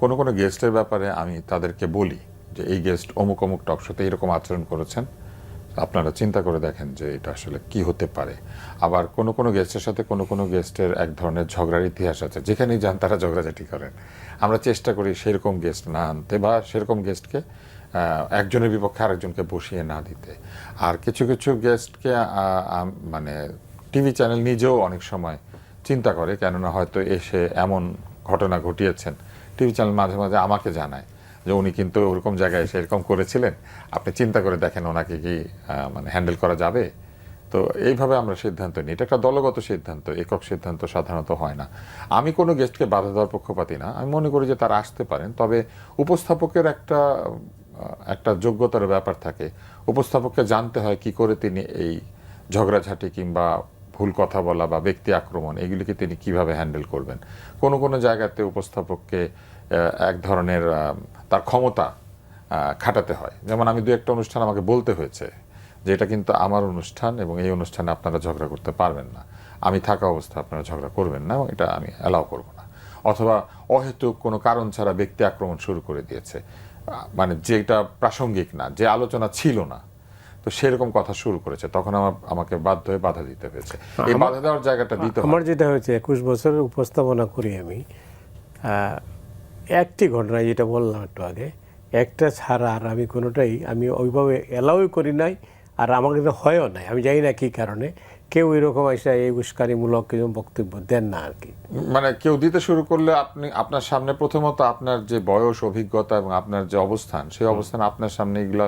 কোনো কোনো গেস্টের ব্যাপারে আমি তাদেরকে বলি যে এই গেস্ট অমুক অমুক টকশোতে এরকম আচরণ করেছেন, আপনারা চিন্তা করে দেখেন যে এটা আসলে কি হতে পারে। আবার কোনো কোনো গেস্টের সাথে কোনো কোনো গেস্টের এক ধরনের ঝগড়ার ইতিহাস আছে, যেখানেই যান তারা ঝগড়াঝাটি করেন। আমরা চেষ্টা করি সেরকম গেস্ট না আনতে, বা সেরকম গেস্টকে একজনের বিপক্ষে আরেকজনকে বসিয়ে না দিতে। আর কিছু কিছু গেস্টকে মানে টিভি চ্যানেল নিজেও অনেক সময় চিন্তা করে, কেননা হয়তো এসে এমন ঘটনা ঘটিয়েছেন, টিভি চ্যানেল মাঝে মাঝে আমাকে জানায় যে উনি কিন্তু ওরকম জায়গায় এসে এরকম করেছিলেন, আপনি চিন্তা করে দেখেন ওনাকে কি মানে হ্যান্ডেল করা যাবে। তো এইভাবে আমরা সিদ্ধান্ত নিই। এটা একটা দলগত সিদ্ধান্ত, একক সিদ্ধান্ত সাধারণত হয় না। আমি কোনো গেস্টকে বাধা দেওয়ার পক্ষপাতী না। আমি মনে করি যে তারা আসতে পারেন, তবে উপস্থাপকের একটা যোগ্যতার ব্যাপার থাকে। উপস্থাপককে জানতে হয় কি করে তিনি এই ঝগড়াঝাটি কিংবা ভুল কথা বলা বা ব্যক্তি আক্রমণ এগুলিকে তিনি কিভাবে হ্যান্ডেল করবেন। কোনো কোনো জায়গাতে উপস্থাপককে এক ধরনের তার ক্ষমতা খাটাতে হয়। যেমন আমি দু একটা অনুষ্ঠান আমাকে বলতে হয়েছে যে এটা কিন্তু আমার অনুষ্ঠান এবং এই অনুষ্ঠানে আপনারা ঝগড়া করতে পারবেন না, আমি থাকা অবস্থা আপনারা ঝগড়া করবেন না এবং এটা আমি অ্যালাউ করব না। অথবা অহেতুক কোনো কারণ ছাড়া ব্যক্তি আক্রমণ শুরু করে দিয়েছে, মানে যেটা প্রাসঙ্গিক না, যে আলোচনা ছিল না, তো সেরকম কথা শুরু করেছে, তখন আমাকে বাধ্য হয়ে বাধা দিতে হয়েছে। এই বাধা দেওয়ার জায়গাটা দিতে হয়। আমার যেটা হয়েছে 21 বছরের উপস্থাপনা করি আমি, একটি ঘটনা যেটা বললাম একটু আগে, একটা ছাড়া আর আমি কোনোটাই আমি ওইভাবে অ্যালাউই করি নাই, আর আমাকে তো হয়ও নাই। আমি জানি না কী কারণে কেউ এরকম এসে এই উস্কানিমূলক কিছু বক্তব্য দেন না আর কি। মানে কেউ দিতে শুরু করলে আপনার সামনে প্রথমত আপনার যে বয়স, অভিজ্ঞতা এবং আপনার যে অবস্থান, সেই অবস্থানে আপনার সামনে এগুলা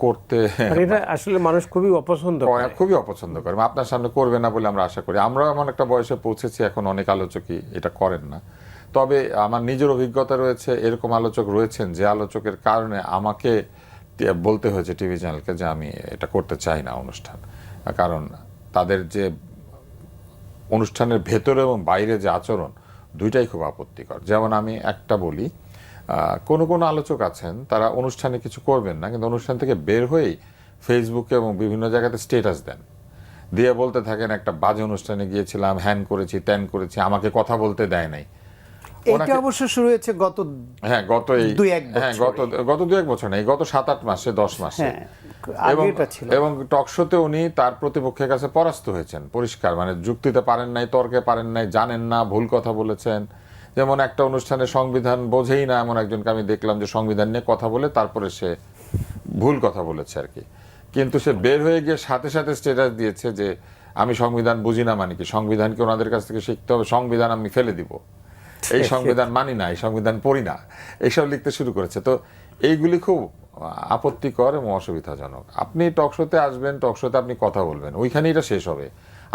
করতে, এটা আসলে মানুষ খুবই অপছন্দ করে, খুবই অপছন্দ করে। আপনার সামনে করবে না বলে আমরা আশা করি। আমরাও এমন একটা বয়সে পৌঁছেছি, এখন অনেক আলোচকই এটা করেন না। তবে আমার নিজের অভিজ্ঞতা রয়েছে, এরকম আলোচক রয়েছেন যে আলোচকের কারণে আমাকে বলতে হয়েছে টিভি চ্যানেলকে যে আমি এটা করতে চাই না অনুষ্ঠান, কারণ তাদের যে অনুষ্ঠানের ভেতরে এবং বাইরে যে আচরণ দুইটাই খুব আপত্তিকর। যেমন আমি একটা বলি, কোনো কোনো আলোচক আছেন তারা অনুষ্ঠানে কিছু করবেন না, কিন্তু অনুষ্ঠান থেকে বের হয়েই ফেসবুকে এবং বিভিন্ন জায়গাতে স্ট্যাটাস দেন, দিয়ে বলতে থাকেন একটা বাজে অনুষ্ঠানে গিয়েছিলাম, হ্যান করেছি, ত্যান করেছি, আমাকে কথা বলতে দেয় নাই। এটা অবশ্য শুরু হয়েছে গত গত 2-1 বছর নেই, গত 7-8 মাসে, 10 মাসে। এবং টকশোতে উনি তার প্রতিপক্ষের কাছে পরাস্ত হয়েছেন পরিষ্কার, মানে যুক্তিতে পারেন নাই, তর্কে পারেন নাই, জানেন না, ভুল কথা বলেছেন। যেমন একটা অনুষ্ঠানে সংবিধান বোঝেই না এমন একজনকে আমি দেখলাম যে সংবিধান নিয়ে কথা বলে তারপরে সে ভুল কথা বলেছে আর কি, কিন্তু সে বের হয়ে গিয়ে সাথে সাথে স্ট্যাটাস দিয়েছে যে আমি সংবিধান বুঝি না মানে কি, সংবিধানকে ওনাদের কাছ থেকে শিখতে হবে, সংবিধান আমি ফেলে দিব, এই সংবিধান মানি না, এই সংবিধান পড়ি না, এইসব লিখতে শুরু করেছে। তো এইগুলি খুব আপত্তিকর এবং অসুবিধাজনক। আপনি টকশোতে আসবেন, টকশোতে আপনি কথা বলবেন, ওইখানেই এটা শেষ হবে।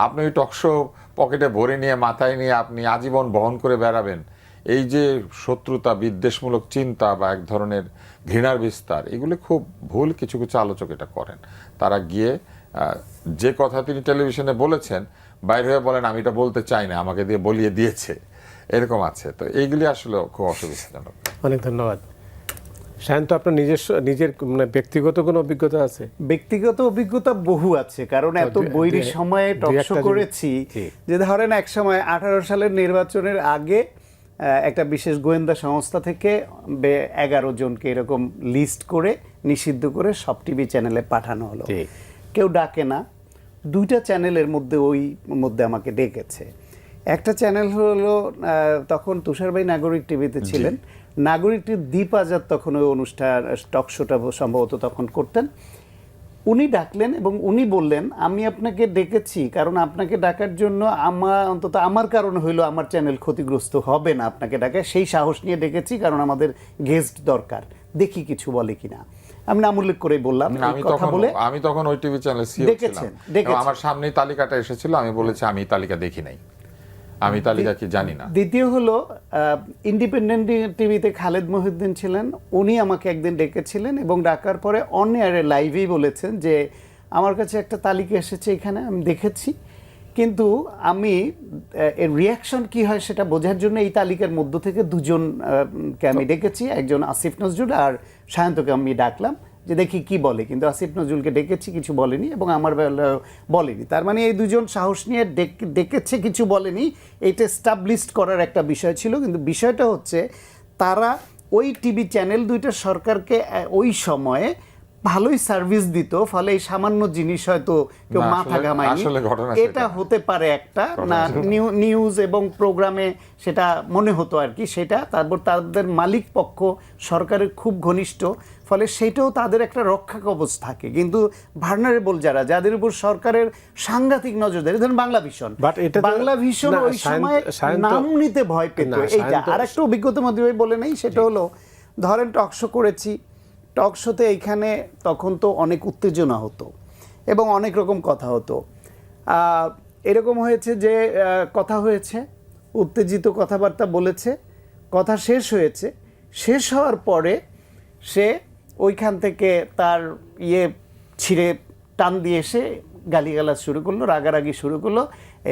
আপনি ওই টকশো পকেটে ভরে নিয়ে মাথায় নিয়ে আপনি আজীবন বহন করে বেড়াবেন, এই যে শত্রুতা, বিদ্বেষমূলক চিন্তা বা এক ধরনের ঘৃণার বিস্তার, এগুলি খুব ভুল কিছু কিছু আলোচক এটা করেন। তারা গিয়ে যে কথা তিনি টেলিভিশনে বলেছেন বাইরে হয়ে বলেন আমি এটা বলতে চাই না, আমাকে দিয়ে বলিয়ে দিয়েছে, এরকম আছে। তো এইগুলি আসলে খুব অসুবিধাজনক। অনেক ধন্যবাদ। সায়ন্ত, আপনার নিজের মানে ব্যক্তিগত কোনো অভিজ্ঞতা আছে? ব্যক্তিগত অভিজ্ঞতা বহু আছে, কারণ এত বৈরী সময়ে টকশো করেছি যে ধরেন এক সময় 18 সালের নির্বাচনের আগে একটা বিশেষ গোয়েন্দা সংস্থা থেকে 11 জনকে এরকম লিস্ট করে নিষিদ্ধ করে সব টিভি চ্যানেলে পাঠানো হলো। কেউ ডাকে না, 2টা চ্যানেলের মধ্যে আমাকে ডেকেছে। একটা চ্যানেল হলো তখন তুষার ভাই নাগরিক টিভিতে ছিলেন, নাগরিক টিভি দীপ আজাদ তখন ওই অনুষ্ঠান টকশোটা সম্ভবত তখন করতেন। উনি ডাকলেন এবং উনি বললেন আমি আপনাকে ডেকেছি কারণ আপনাকে ডাকার জন্য অন্তত আমার কারণ হইলো আমার চ্যানেল ক্ষতিগ্রস্ত হবে না, আপনাকে ডাকে সেই সাহস নিয়ে ডেকেছি, কারণ আমাদের গেস্ট দরকার, দেখি কিছু বলে কিনা। আমি নাম উল্লেখ করে বললাম, আমি তখন ওই টিভি চ্যানেল দেখেছেন, আমার সামনেই তালিকাটা এসেছিল, আমি বলেছি আমি তালিকা দেখি নাই, আমি তালিকা কি জানি না। দ্বিতীয় হলো ইন্ডিপেন্ডেন্ট টিভিতে খালেদ মহিউদ্দিন ছিলেন, উনি আমাকে একদিন ডেকেছিলেন এবং ডাকার পরে অন এয়ারে লাইভেই বলেছেন যে আমার কাছে একটা তালিকা এসেছে, এখানে আমি দেখেছি, কিন্তু আমি এর রিয়াকশন কি হয় সেটা বোঝার জন্য এই তালিকার মধ্য থেকে 2 জনকে আমি ডেকেছি, একজন আসিফ নজরুল আর সায়ন্তকে আমি ডাকলাম যে দেখি কি বলে, কিন্তু আসিফ নজরুলকে ডেকেছি, কিছু বলেনি এবং আমার বেলায় বলেনি। তার মানে এই 2 জন সাহস নিয়ে ডেকেছে, কিছু বলেনি, এটা এস্টাবলিশড করার একটা বিষয় ছিল। কিন্তু বিষয়টা হচ্ছে তারা ওই টিভি চ্যানেল 2টা সরকারকে ওই সময়ে ভালোই সার্ভিস দিত, ফলে এই সামান্য জিনিস হয়তো কেউ মাথা ঘামায়নি। এটা হতে পারে একটা না নিউজ এবং প্রোগ্রামে সেটা মনে হতো আর কি, সেটা তারপর তাদের মালিক পক্ষ সরকারের খুব ঘনিষ্ঠ, ফলে সেটাও তাদের একটা রক্ষা কবচ থাকে। কিন্তু ভার্নারেবল যাদের উপর সরকারের সাংঘাতিক নজরদারি, ধরুন বাংলা ভিশন ওই সময় নাম নিতে ভয় পেত। এইটা আর একটা অভিজ্ঞতার মধ্যে বলে নেই, সেটা হলো ধরেন টকশো করেছি, টকশোতে এইখানে তখন তো অনেক উত্তেজনা হতো এবং অনেক রকম কথা হতো। এরকম হয়েছে যে কথা হয়েছে, উত্তেজিত কথাবার্তা বলেছে, কথা শেষ হয়েছে, শেষ হওয়ার পরে সে ওইখান থেকে তার ছিঁড়ে টান দিয়ে এসে গালিগালাজ শুরু করলো, রাগারাগি শুরু করলো,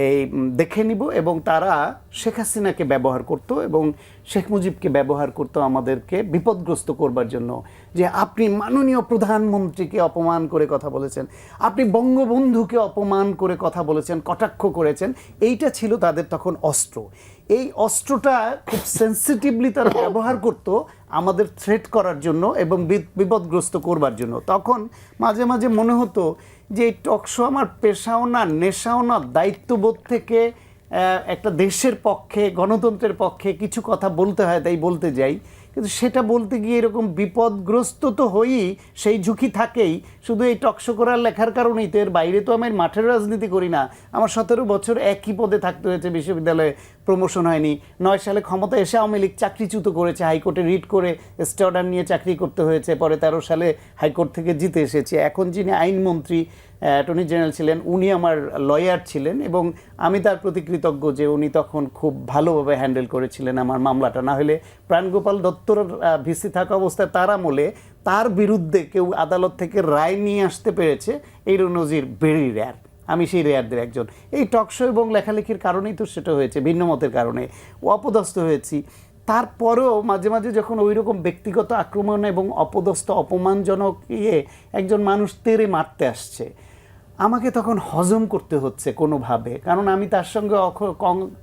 এই দেখে নিব। এবং তারা শেখ হাসিনাকে ব্যবহার করতো এবং শেখ মুজিবকে ব্যবহার করতো আমাদেরকে বিপদগ্রস্ত করবার জন্য, যে আপনি মাননীয় প্রধানমন্ত্রীকে অপমান করে কথা বলেছেন, আপনি বঙ্গবন্ধুকে অপমান করে কথা বলেছেন, কটাক্ষ করেছেন। এইটা ছিল তাদের তখন অস্ত্র। এই অস্ত্রটা খুব সেন্সিটিভলি তারা ব্যবহার করতো আমাদের থ্রেট করার জন্য এবং বিপদগ্রস্ত করবার জন্য। তখন মাঝে মাঝে মনে হতো যে এই টকশো আমার পেশাও না, নেশাও না, দায়িত্ববোধ থেকে একটা দেশের পক্ষে, গণতন্ত্রের পক্ষে কিছু কথা বলতে হয়, তাই বলতে যাই। কিন্তু সেটা বলতে গিয়ে এরকম বিপদগ্রস্ত তো হইই, সেই ঝুঁকি থাকেই। শুধু এই টকশো করার লেখার কারণেই তো, এর বাইরে তো আমি মাঠের রাজনীতি করি না। আমার 17 বছর একই পদে থাকতে হয়েছে, বিশ্ববিদ্যালয়ে প্রমোশন হয়নি। 9 সালে ক্ষমতা এসে আওয়ামী লীগ চাকরিচ্যুত করেছে, হাইকোর্টে রিট করে স্টে অর্ডার নিয়ে চাকরি করতে হয়েছে। পরে 13 সালে হাইকোর্ট থেকে জিতে এসেছি। এখন যিনি আইনমন্ত্রী, অ্যাটর্নি জেনারেল ছিলেন, উনি আমার লয়ার ছিলেন এবং আমি তার প্রতি কৃতজ্ঞ যে উনি তখন খুব ভালোভাবে হ্যান্ডেল করেছিলেন আমার মামলাটা। না হলে প্রাণগোপাল দত্তর ভিসি থাকা অবস্থায় তার আমলে তার বিরুদ্ধে কেউ আদালত থেকে রায় নিয়ে আসতে পেরেছে, এই নজির ভেরি রেয়ার। আমি সেই রেয়ারদের একজন। এই টকশো এবং লেখালেখির কারণেই তো সেটা হয়েছে, ভিন্ন মতের কারণে অপদস্থ হয়েছি। তারপরেও মাঝে মাঝে যখন ওই রকম ব্যক্তিগত আক্রমণ এবং অপদস্থ অপমানজনক একজন মানুষ তেড়ে মারতে আসছে, আমাকে তখন হজম করতে হচ্ছে কোনোভাবে, কারণ আমি তার সঙ্গে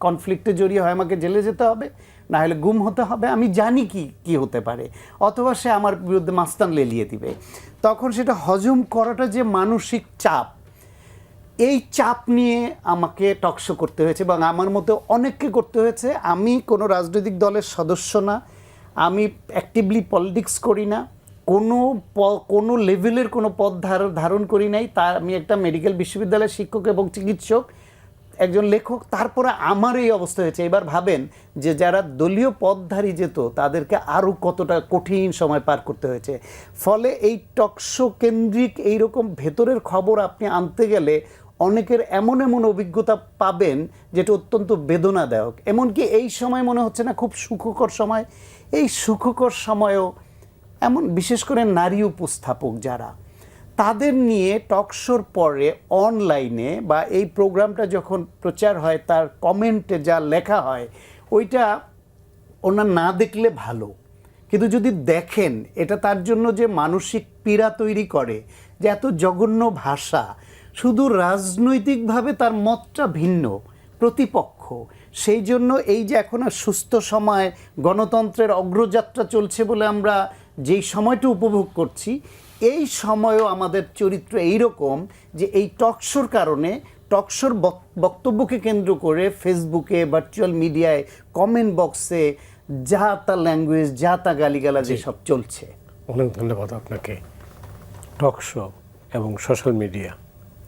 কনফ্লিক্টে জড়িয়ে হয় আমাকে জেলে যেতে হবে, না হলে গুম হতে হবে। আমি জানি কি হতে পারে, অথবা সে আমার বিরুদ্ধে মাস্তান লেলিয়ে দিবে। তখন সেটা হজম করাটা যে মানসিক চাপ, এই চাপ নিয়ে আমাকে টকশো করতে হয়েছে এবং আমার মতো অনেককে করতে হয়েছে। আমি কোনো রাজনৈতিক দলের সদস্য না, আমি অ্যাক্টিভলি পলিটিক্স করি না, কোনো লেভেলের কোনো পদ ধারণ করি নাই। তার আমি একটা মেডিকেল বিশ্ববিদ্যালয়ের শিক্ষক এবং চিকিৎসক, একজন লেখক, তারপরে আমার এই অবস্থা হয়েছে। এবার ভাবেন যে যারা দলীয় পদধারী যেত তাদেরকে আরও কতটা কঠিন সময় পার করতে হয়েছে। ফলে এই টকশো কেন্দ্রিক এইরকম ভেতরের খবর আপনি আনতে গেলে অনেকের এমন এমন অভিজ্ঞতা পাবেন যেটা অত্যন্ত বেদনাদায়ক। এমনকি এই সময় মনে হচ্ছে না খুব সুখকর সময়, এই সুখকর সময়ও এমন বিশেষ করে নারী উপস্থাপক যারা, তাদের নিয়ে টকশোর পরে অনলাইনে বা এই প্রোগ্রামটা যখন প্রচার হয় তার কমেন্টে যা লেখা হয় ওইটা ওনার না দেখলে ভালো, কিন্তু যদি দেখেন এটা তার জন্য যে মানসিক পীড়া তৈরি করে, যে এত জঘন্য ভাষা, শুধু রাজনৈতিকভাবে তার মতটা ভিন্ন, প্রতিপক্ষ, সেই জন্য এই যে এখন আর সুস্থ সময় গণতন্ত্রের অগ্রযাত্রা চলছে বলে আমরা যেই সময়টা উপভোগ করছি, এই সময়ও আমাদের চরিত্র এইরকম যে এই টকশোর কারণে, টকশোর বক্তব্যকে কেন্দ্র করে ফেসবুকে, ভার্চুয়াল মিডিয়ায়, কমেন্ট বক্সে যা তা ল্যাঙ্গুয়েজ, যা তা গালিগালাজ সব চলছে। অনেক ধন্যবাদ আপনাকে। টকশো এবং সোশ্যাল মিডিয়া,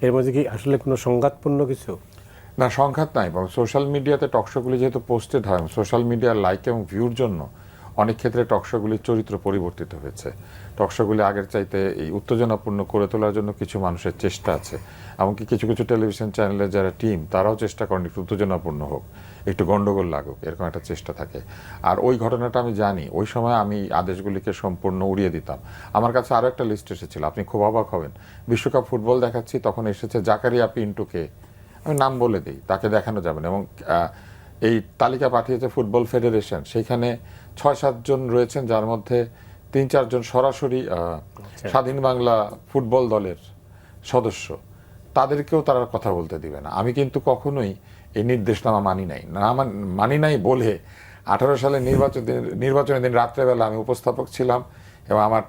এর মধ্যে কি আসলে কোনো সংঘাতপূর্ণ কিছু? না, সংঘাত নাই, বরং সোশ্যাল মিডিয়াতে টকশোগুলি যেহেতু পোস্টেড হয়, সোশ্যাল মিডিয়ার লাইক এবং ভিউর জন্য অনেক ক্ষেত্রে টকশোগুলির চরিত্র পরিবর্তিত হয়েছে। টকশোগুলি আগের চাইতে এই উত্তেজনাপূর্ণ করে তোলার জন্য কিছু মানুষের চেষ্টা আছে, এমনকি কিছু কিছু টেলিভিশন চ্যানেলের যারা টিম তারাও চেষ্টা করেন একটু উত্তেজনাপূর্ণ হোক, একটু গন্ডগোল লাগুক, এরকম একটা চেষ্টা থাকে। আর ওই ঘটনাটা আমি জানি, ওই সময় আমি আদেশগুলিকে সম্পূর্ণ উড়িয়ে দিতাম। আমার কাছে আরও একটা লিস্ট এসেছিল, আপনি খুব অবাক হবেন। বিশ্বকাপ ফুটবল দেখাচ্ছি, তখন এসেছে জাকারিয়া পিন্টুকে, আমি নাম বলে দিই, তাকে দেখানো যাবে না, এবং এই তালিকা পাঠিয়েছে ফুটবল ফেডারেশন, সেইখানে ৬-৭ জন রয়েছেন, যার মধ্যে ৩-৪ জন সরাসরি স্বাধীন বাংলা ফুটবল দলের সদস্য, তাদেরকেও তারা কথা বলতে দিবে না। আমি কিন্তু কখনোই এই নির্দেশনামা মানি নাই বলে 18 সালে নির্বাচনের দিন রাত্রেবেলা আমি উপস্থাপক ছিলাম এবং আমার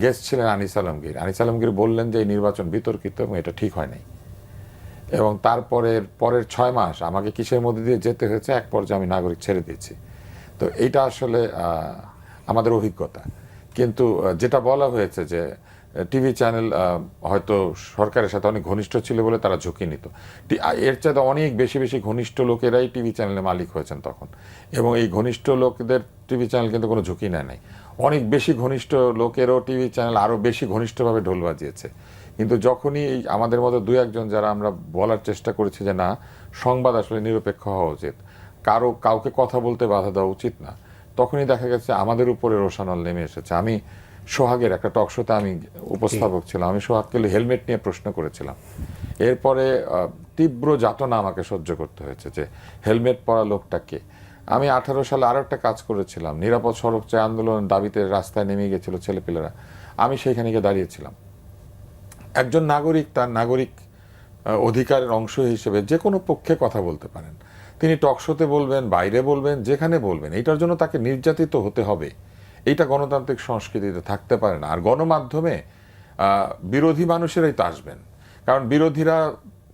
গেস্ট ছিলেন আনিস আলমগীর। আনিস আলমগীর বললেন যে এই নির্বাচন বিতর্কিত এবং এটা ঠিক হয় নাই, এবং পরের 6 মাস আমাকে কিসের মধ্যে দিয়ে যেতে হয়েছে, এক পর্যায়ে আমি নাগরিক ছেড়ে দিয়েছি। তো এইটা আসলে আমাদের অভিজ্ঞতা। কিন্তু যেটা বলা হয়েছে যে টিভি চ্যানেল হয়তো সরকারের সাথে অনেক ঘনিষ্ঠ ছিল বলে তারা ঝুঁকি নিত, এর চাইতে অনেক বেশি বেশি ঘনিষ্ঠ লোকেরাই টিভি চ্যানেলের মালিক হয়েছেন তখন, এবং এই ঘনিষ্ঠ লোকদের টিভি চ্যানেল কিন্তু কোনো ঝুঁকি নেয় নাই। অনেক বেশি ঘনিষ্ঠ লোকেরও টিভি চ্যানেল আরও বেশি ঘনিষ্ঠভাবে ঢোল বাজিয়েছে। কিন্তু যখনই এই আমাদের মতো 2-1 যারা আমরা বলার চেষ্টা করেছি যে না, সংবাদ আসলে নিরপেক্ষ হওয়া উচিত, কাউকে কথা বলতে বাধা দেওয়া উচিত না, তখনই দেখা গেছে আমাদের উপরে রোষানল নেমে এসেছে। আমি সোহাগের একটা টকশোতে আমি উপস্থাপক ছিলাম, আমি সোহাগকে হেলমেট নিয়ে প্রশ্ন করেছিলাম, এরপরে তীব্র যাতনা আমাকে সহ্য করতে হয়েছে যে হেলমেট পরা লোকটাকে। আমি 18 সালে আরও একটা কাজ করেছিলাম, নিরাপদ সড়ক চাই আন্দোলন দাবিতে রাস্তায় নেমে গেছিল ছেলেপেলেরা, আমি সেইখানে গিয়ে দাঁড়িয়েছিলাম। একজন নাগরিক তার নাগরিক অধিকারের অংশ হিসেবে যে কোনো পক্ষে কথা বলতে পারেন, তিনি টকশোতে বলবেন, বাইরে বলবেন, যেখানে বলবেন, এইটার জন্য তাকে নির্যাতিত হতে হবে, এইটা গণতান্ত্রিক সংস্কৃতিতে থাকতে পারে না। আর গণমাধ্যমে বিরোধী মানুষেরাই তো আসবেন, কারণ বিরোধীরা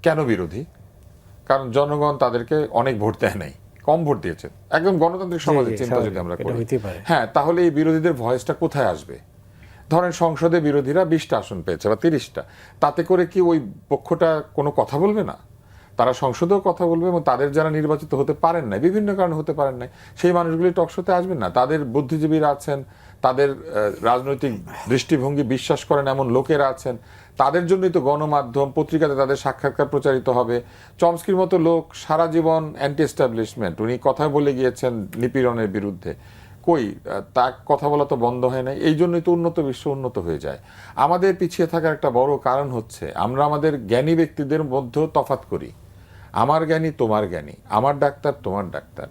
কেন বিরোধী? কারণ জনগণ তাদেরকে অনেক ভোট দেয় নাই, কম ভোট দিয়েছে। একদম গণতান্ত্রিক সমাজের চিন্তা যদি আমরা করি, হ্যাঁ, তাহলে এই বিরোধীদের ভয়েসটা কোথায় আসবে? ধরেন সংসদে বিরোধীরা 20টা আসন পেয়েছে বা 30টা, তাতে করে কি ওই পক্ষটা কোনো কথা বলবে না? তারা সংসদেও কথা বলবে, এবং তাদের যারা নির্বাচিত হতে পারেন নাই, বিভিন্ন কারণে হতে পারেন নাই, সেই মানুষগুলি টকশোতে আসবেন না। তাদের বুদ্ধিজীবীরা আছেন, তাদের রাজনৈতিক দৃষ্টিভঙ্গি বিশ্বাস করেন এমন লোকেরা আছেন, তাদের জন্যই তো গণমাধ্যম, পত্রিকাতে তাদের সাক্ষাৎকার প্রচারিত হবে। চমস্কির মতো লোক সারা জীবন অ্যান্টি এস্টাবলিশমেন্ট, উনি কথা বলে গিয়েছেন নিপীড়নের বিরুদ্ধে, কই তা কথা বলা তো বন্ধ হয় না। এই জন্যই তো উন্নত বিশ্ব উন্নত হয়ে যায়। আমাদের পিছিয়ে থাকার একটা বড় কারণ হচ্ছে আমরা আমাদের জ্ঞানী ব্যক্তিদের মধ্যেও তফাৎ করি। আমার জ্ঞানী তোমার জ্ঞানী, আমার ডাক্তার তোমার ডাক্তার,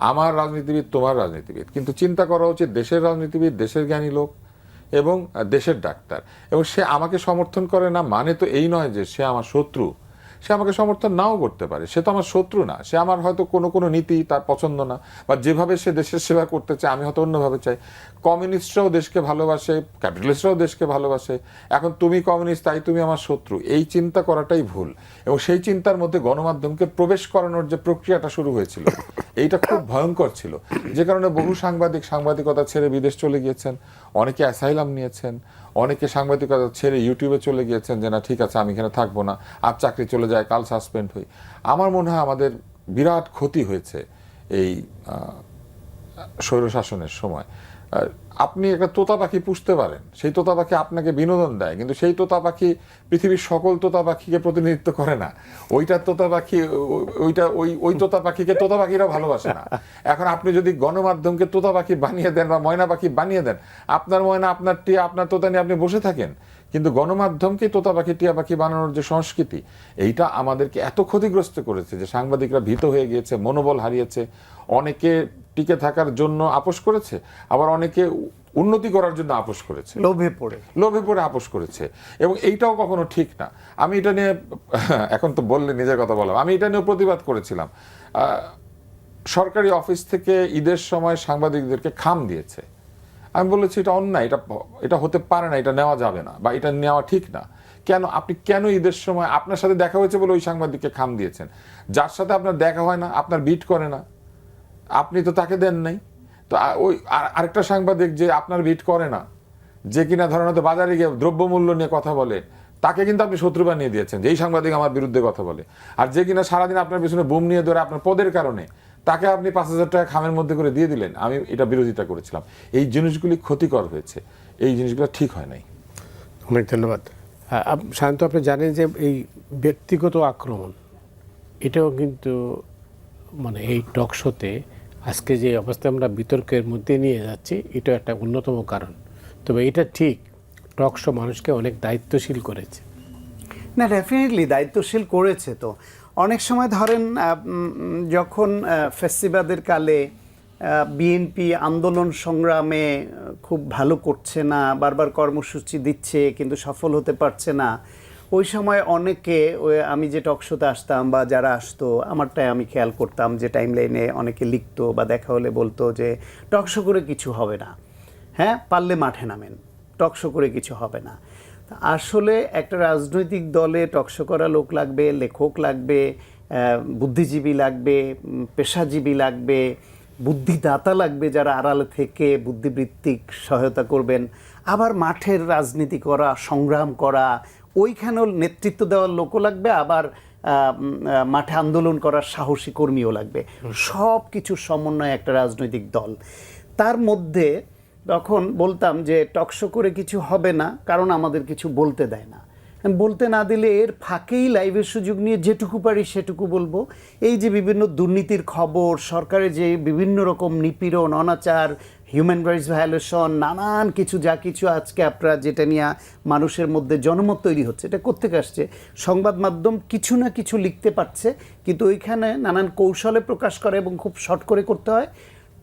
আমার রাজনীতিবিদ তোমার রাজনীতিবিদ, কিন্তু চিন্তা করা উচিত দেশের রাজনীতিবিদ, দেশের জ্ঞানী লোক এবং দেশের ডাক্তার। এবং সে আমাকে সমর্থন করে না মানে তো এই নয় যে সে আমার শত্রু। সে আমাকে সমর্থন নাও করতে পারে, সে তো আমার শত্রু না। সে আমার হয়তো কোনো নীতি তার পছন্দ না, বা যেভাবে সে দেশের সেবা করতে চায় আমি হয়তো অন্যভাবে চাই। কমিউনিস্টরাও দেশকে ভালোবাসে, ক্যাপিটালিস্টরাও দেশকে ভালোবাসে। এখন তুমি কমিউনিস্ট তাই তুমি আমার শত্রু, এই চিন্তা করাটাই ভুল। এবং সেই চিন্তার মধ্যে গণমাধ্যমকে প্রবেশ করানোর যে প্রক্রিয়াটা শুরু হয়েছিল, এইটা খুব ভয়ঙ্কর ছিল, যে কারণে বহু সাংবাদিকতা ছেড়ে বিদেশ চলে গিয়েছেন, অনেকে অ্যাসাইলাম নিয়েছেন, অনেকে সাংবাদিকতা ছেড়ে ইউটিউবে চলে গিয়েছেন যে না ঠিক আছে আমি এখানে থাকবো না, আজ চাকরি চলে যায়, কাল সাসপেন্ড হই। আমার মনে হয় আমাদের বিরাট ক্ষতি হয়েছে এই স্বৈরশাসনের সময়। আপনি একটা তোতা পাখি পুষতে পারেন, সেই তোতা পাখি আপনাকে বিনোদন দেয়, কিন্তু সেই তোতা পাখি পৃথিবীর সকল তোতা পাখিকে প্রতিনিধিত্ব করে না। ওইটার তোতা পাখি ওই তোতা পাখিকে তোতা পাখিরা ভালোবাসে না। এখন আপনি যদি গণমাধ্যমকে তোতা পাখি বানিয়ে দেন বা ময়না পাখি বানিয়ে দেন, আপনার ময়না আপনার টিয়া আপনার তোতা নিয়ে আপনি বসে থাকেন, কিন্তু গণমাধ্যমকে তোতা পাখি টিয়া পাখি বানানোর যে সংস্কৃতি, এইটা আমাদেরকে এত ক্ষতিগ্রস্ত করেছে যে সাংবাদিকরা ভীত হয়ে গিয়েছে, মনোবল হারিয়েছে, অনেকে টিকে থাকার জন্য আপোষ করেছে, আবার অনেকে উন্নতি করার জন্য আপোষ করেছে, লোভে পড়ে আপোষ করেছে, এবং এইটাও কখনো ঠিক না। আমি এটা নিয়ে এখন তো বললে নিজের কথা বললাম, আমি এটা নিয়ে প্রতিবাদ করেছিলাম। সরকারি অফিস থেকে ঈদের সময় সাংবাদিকদেরকে খাম দিয়েছে, আমি বলেছি এটা অন্যায়, এটা হতে পারে না, এটা নেওয়া যাবে না, বা এটা নেওয়া ঠিক না। কেন আপনি কেন ঈদের সময় আপনার সাথে দেখা হয়েছে বলে ওই সাংবাদিককে খাম দিয়েছেন? যার সাথে আপনার দেখা হয় না, আপনার বিট করে না, আপনি তো তাকে দেন নাই। তো ওই আরেকটা সাংবাদিক যে আপনার বিট করে না, যে কিনা ধরেন হয়তো বাজারে গিয়ে দ্রব্যমূল্য নিয়ে কথা বলে, তাকে কিন্তু আপনি শত্রু বানিয়ে দিয়েছেন যে এই সাংবাদিক আমার বিরুদ্ধে কথা বলে। আর যে কিনা সারাদিন আপনার পিছনে বুম নিয়ে ধরে আপনার পদের কারণে, তাকে আপনি ৫,০০০ টাকা খামের মধ্যে করে দিয়ে দিলেন। আমি এটা বিরোধিতা করেছিলাম। এই জিনিসগুলি ক্ষতিকর হয়েছে, এই জিনিসগুলো ঠিক হয় নাই। অনেক ধন্যবাদ। শান্ত, আপনি জানেন যে এই ব্যক্তিগত আক্রমণ এটাও কিন্তু মানে এই টক শোতে আজকে যে অবস্থায় আমরা বিতর্কের মধ্যে নিয়ে যাচ্ছি, এটা একটা অন্যতম কারণ। তবে এটা ঠিক, টক শো মানুষকে অনেক দায়িত্বশীল করেছে। না, ডেফিনেটলি দায়িত্বশীল করেছে। তো অনেক সময় ধরেন যখন ফেস্টিভ্যালের কালে বিএনপি আন্দোলন সংগ্রামে খুব ভালো করছে না, বারবার কর্মসূচি দিচ্ছে কিন্তু সফল হতে পারছে না, ওই সময় অনেকে আমি যে টক শোতে আসতাম বা যারা আসতো আমারটাই আমি খেয়াল করতাম যে টাইম লাইনে অনেকে লিখতো বা দেখা হলে বলতো যে টক শো করে কিছু হবে না, হ্যাঁ পারলে মাঠে নামেন, টক শো করে কিছু হবে না। আসলে একটা রাজনৈতিক দলে টক শো করা লোক লাগবে, লেখক লাগবে, বুদ্ধিজীবী লাগবে, পেশাজীবী লাগবে, বুদ্ধিদাতা লাগবে যারা আড়ালে থেকে বুদ্ধিবৃত্তিক সহায়তা করবেন, আবার মাঠের রাজনীতি করা, সংগ্রাম করা, ওইখানেও নেতৃত্ব দেওয়ার লোকও লাগবে, আবার মাঠে আন্দোলন করার সাহসী কর্মীও লাগবে। সব কিছুর সমন্বয়ে একটা রাজনৈতিক দল। তার মধ্যে তখন বলতাম যে টকশো করে কিছু হবে না, কারণ আমাদের কিছু বলতে দেয় না। বলতে না দিলে এর ফাঁকেই লাইভের সুযোগ নিয়ে যেটুকু পারি সেটুকু বলবো। এই যে বিভিন্ন দুর্নীতির খবর, সরকারের যে বিভিন্ন রকম নিপীড়ন, অনাচার, হিউম্যান রাইটস ভায়োলেশন, নানান কিছু, যা কিছু আজকে আপনারা যেটা নিয়ে মানুষের মধ্যে জনমত তৈরি হচ্ছে, এটা কোত্থেকে আসছে? সংবাদ মাধ্যম কিছু না কিছু লিখতে পারছে, কিন্তু ওইখানে নানান কৌশলে প্রকাশ করে এবং খুব শর্ট করে করতে হয়।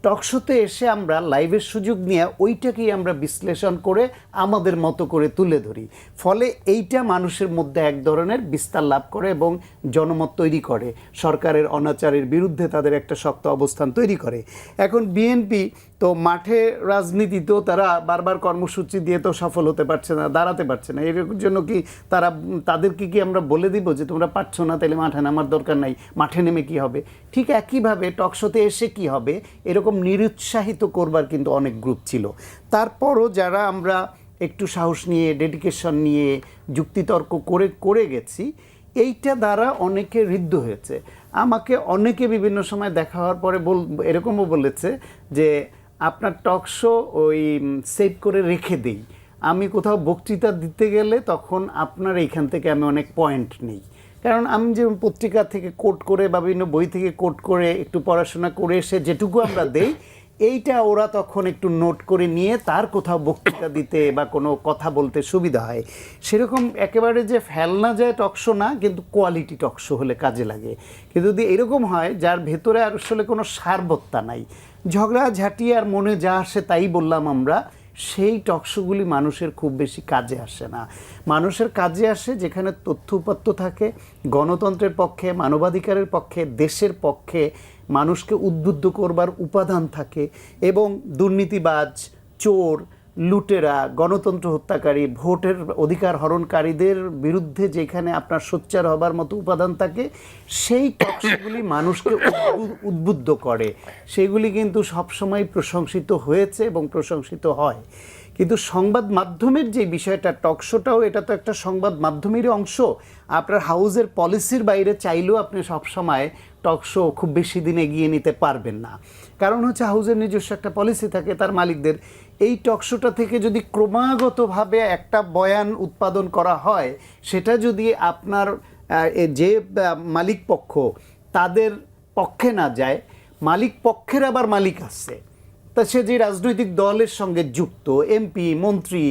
টকশোতে এসে আমরা লাইভের সুযোগ নিয়ে ওইটাকেই আমরা বিশ্লেষণ করে আমাদের মতো করে তুলে ধরি। ফলে এইটা মানুষের মধ্যে এক ধরনের বিস্তার লাভ করে এবং জনমত তৈরি করে, সরকারের অনাচারের বিরুদ্ধে তাদের একটা শক্ত অবস্থান তৈরি করে। এখন বিএনপি তো মাঠে রাজনীতিতেও তারা বারবার কর্মসূচি দিয়ে তো সফল হতে পারছে না, দাঁড়াতে পারছে না। এর জন্য কি তাদেরকে কি আমরা বলে দিব যে তোমরা পারছো না, তাহলে মাঠে নামার দরকার নাই, মাঠে নেমে কি হবে? ঠিক একইভাবে টকশোতে এসে কি হবে এরকম নিরুৎসাহিত করবার কিন্তু অনেক গ্রুপ ছিল। তারপরও যারা আমরা একটু সাহস নিয়ে, ডেডিকেশন নিয়ে, যুক্তিতর্ক করে গেছি, এইটা দ্বারা অনেকে ঋদ্ধ হয়েছে। আমাকে অনেকে বিভিন্ন সময় দেখা হওয়ার পরে এরকমও বলেছে যে আপনার টক শো ওই সেভ করে রেখে দেই, আমি কোথাও বক্তৃতা দিতে গেলে তখন আপনার এইখান থেকে আমি অনেক পয়েন্ট নেই, কারণ আমি যে পত্রিকা থেকে কোট করে বা বিভিন্ন বই থেকে কোট করে একটু পড়াশোনা করে এসে যেটুকু আমরা দেই, এইটা ওরা তখন একটু নোট করে নিয়ে তার কোথাও বক্তৃতা দিতে বা কোনো কথা বলতে সুবিধা হয়। সেরকম একেবারে যে ফেলনা যায় টকশো না, কিন্তু কোয়ালিটি টকশো হলে কাজে লাগে। কিন্তু যদি এরকম হয় যার ভেতরে আসলে কোনো সারবত্তা নাই, ঝগড়া ঝাঁটি আর মনে যা আসে তাই বললাম আমরা, সেই টকশোগুলি মানুষের খুব বেশি কাজে আসে না। মানুষের কাজে আসে যেখানে তথ্য উপাত্ত থাকে, গণতন্ত্রের পক্ষে, মানবাধিকারের পক্ষে, দেশের পক্ষে মানুষকে উদ্বুদ্ধ করবার উপাদান থাকে, এবং দুর্নীতিবাজ, চোর, লুটেরা, গণতন্ত্র হত্যাকারী, ভোটের অধিকার হরণকারীদের বিরুদ্ধে যেখানে আপনার সোচ্চার হবার মতো উপাদান থাকে, সেই টকশোগুলি মানুষকে উদ্বুদ্ধ করে। সেগুলি কিন্তু সবসময় প্রশংসিত হয়েছে এবং প্রশংসিত হয়। কিন্তু সংবাদ মাধ্যমের যে বিষয়টা, টকশোটাও এটা তো একটা সংবাদ মাধ্যমেরই অংশ। আপনার হাউজের পলিসির বাইরে চাইলেও আপনি সবসময় টকশো খুব বেশি দিন এগিয়ে নিতে পারবেন না। কারণ হচ্ছে হাউজের নিজস্ব একটা পলিসি থাকে তার মালিকদের। এই টকশোটা থেকে যদি ক্রমাগতভাবে একটা বয়ান উৎপাদন করা হয়, সেটা যদি আপনার যে মালিক পক্ষ তাদের পক্ষে না যায়, মালিক পক্ষের আবার মালিক আছে, তা সে যে রাজনৈতিক দলের সঙ্গে যুক্ত, এমপি, মন্ত্রী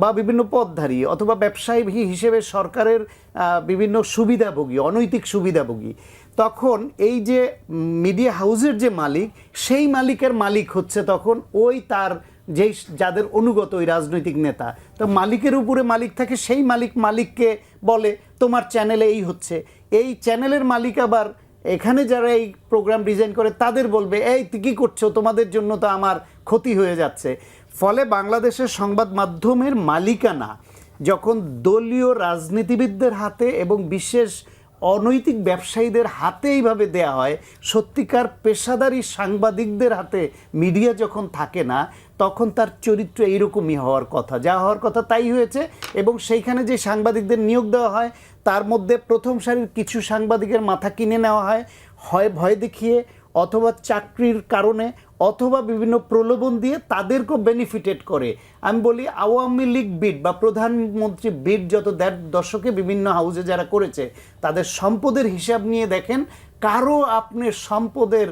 বা বিভিন্ন পদধারী অথবা ব্যবসায়ী হিসেবে সরকারের বিভিন্ন সুবিধাভোগী, অনৈতিক সুবিধাভোগী, তখন এই যে মিডিয়া হাউসের যে মালিক, সেই মালিকের মালিক হচ্ছে তখন ওই তার যেই যাদের অনুগত ওই রাজনৈতিক নেতা। তো মালিকের উপরে মালিক থাকে, সেই মালিককে বলে তোমার চ্যানেলে এই হচ্ছে। এই চ্যানেলের মালিক আবার এখানে যারা এই প্রোগ্রাম ডিজাইন করে তাদের বলবে এই কী করছো, তোমাদের জন্য তো আমার ক্ষতি হয়ে যাচ্ছে। ফলে বাংলাদেশের সংবাদ মাধ্যমের মালিকানা যখন দলীয় রাজনীতিবিদদের হাতে এবং বিশেষ অনৈতিক ব্যবসায়ীদের হাতে এইভাবে দেয়া হয়, সত্যিকার পেশাদারী সাংবাদিকদের হাতে মিডিয়া যখন থাকে না, তখন তার চরিত্র এইরকমই হওয়ার কথা। যা হওয়ার কথা তাই হয়েছে। এবং সেইখানে যে সাংবাদিকদের নিয়োগ দেওয়া হয়, তার মধ্যে প্রথম সারির কিছু সাংবাদিকের মাথা কিনে নেওয়া হয়, হয় ভয় দেখিয়ে অথবা চাকরির কারণে অথবা বিভিন্ন প্রলোভন দিয়ে তাদেরকেও বেনিফিটেড করে। আমি বলি আওয়ামী লীগ বিড বা প্রধানমন্ত্রী বিড যত দশকে বিভিন্ন হাউসে যারা করেছে, তাদের সম্পদের হিসাব নিয়ে দেখেন, কারো আপনি সম্পদের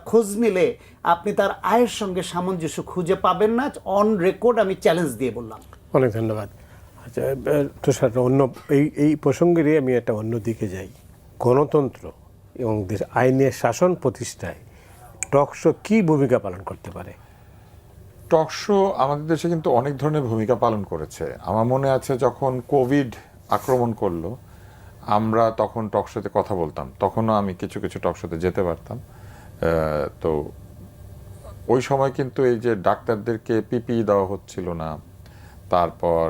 খোঁজ নিলে আপনি তার আয়ের সঙ্গে সামঞ্জস্য খুঁজে পাবেন না। অন রেকর্ড আমি চ্যালেঞ্জ দিয়ে বললাম। অনেক ধন্যবাদ। আচ্ছা তুষার, এই প্রসঙ্গেরই আমি একটা অন্য দিকে যাই। গণতন্ত্র এবং আইনের শাসন প্রতিষ্ঠায় টকশো কী ভূমিকা পালন করতে পারে? টকশো আমাদের দেশে কিন্তু অনেক ধরনের ভূমিকা পালন করেছে। আমার মনে আছে যখন কোভিড আক্রমণ করলো, আমরা তখন টকশোতে কথা বলতাম। তখনও আমি কিছু কিছু টকশোতে যেতে পারতাম। তো ওই সময় কিন্তু এই যে ডাক্তারদেরকে পিপিই দেওয়া হচ্ছিল না, তারপর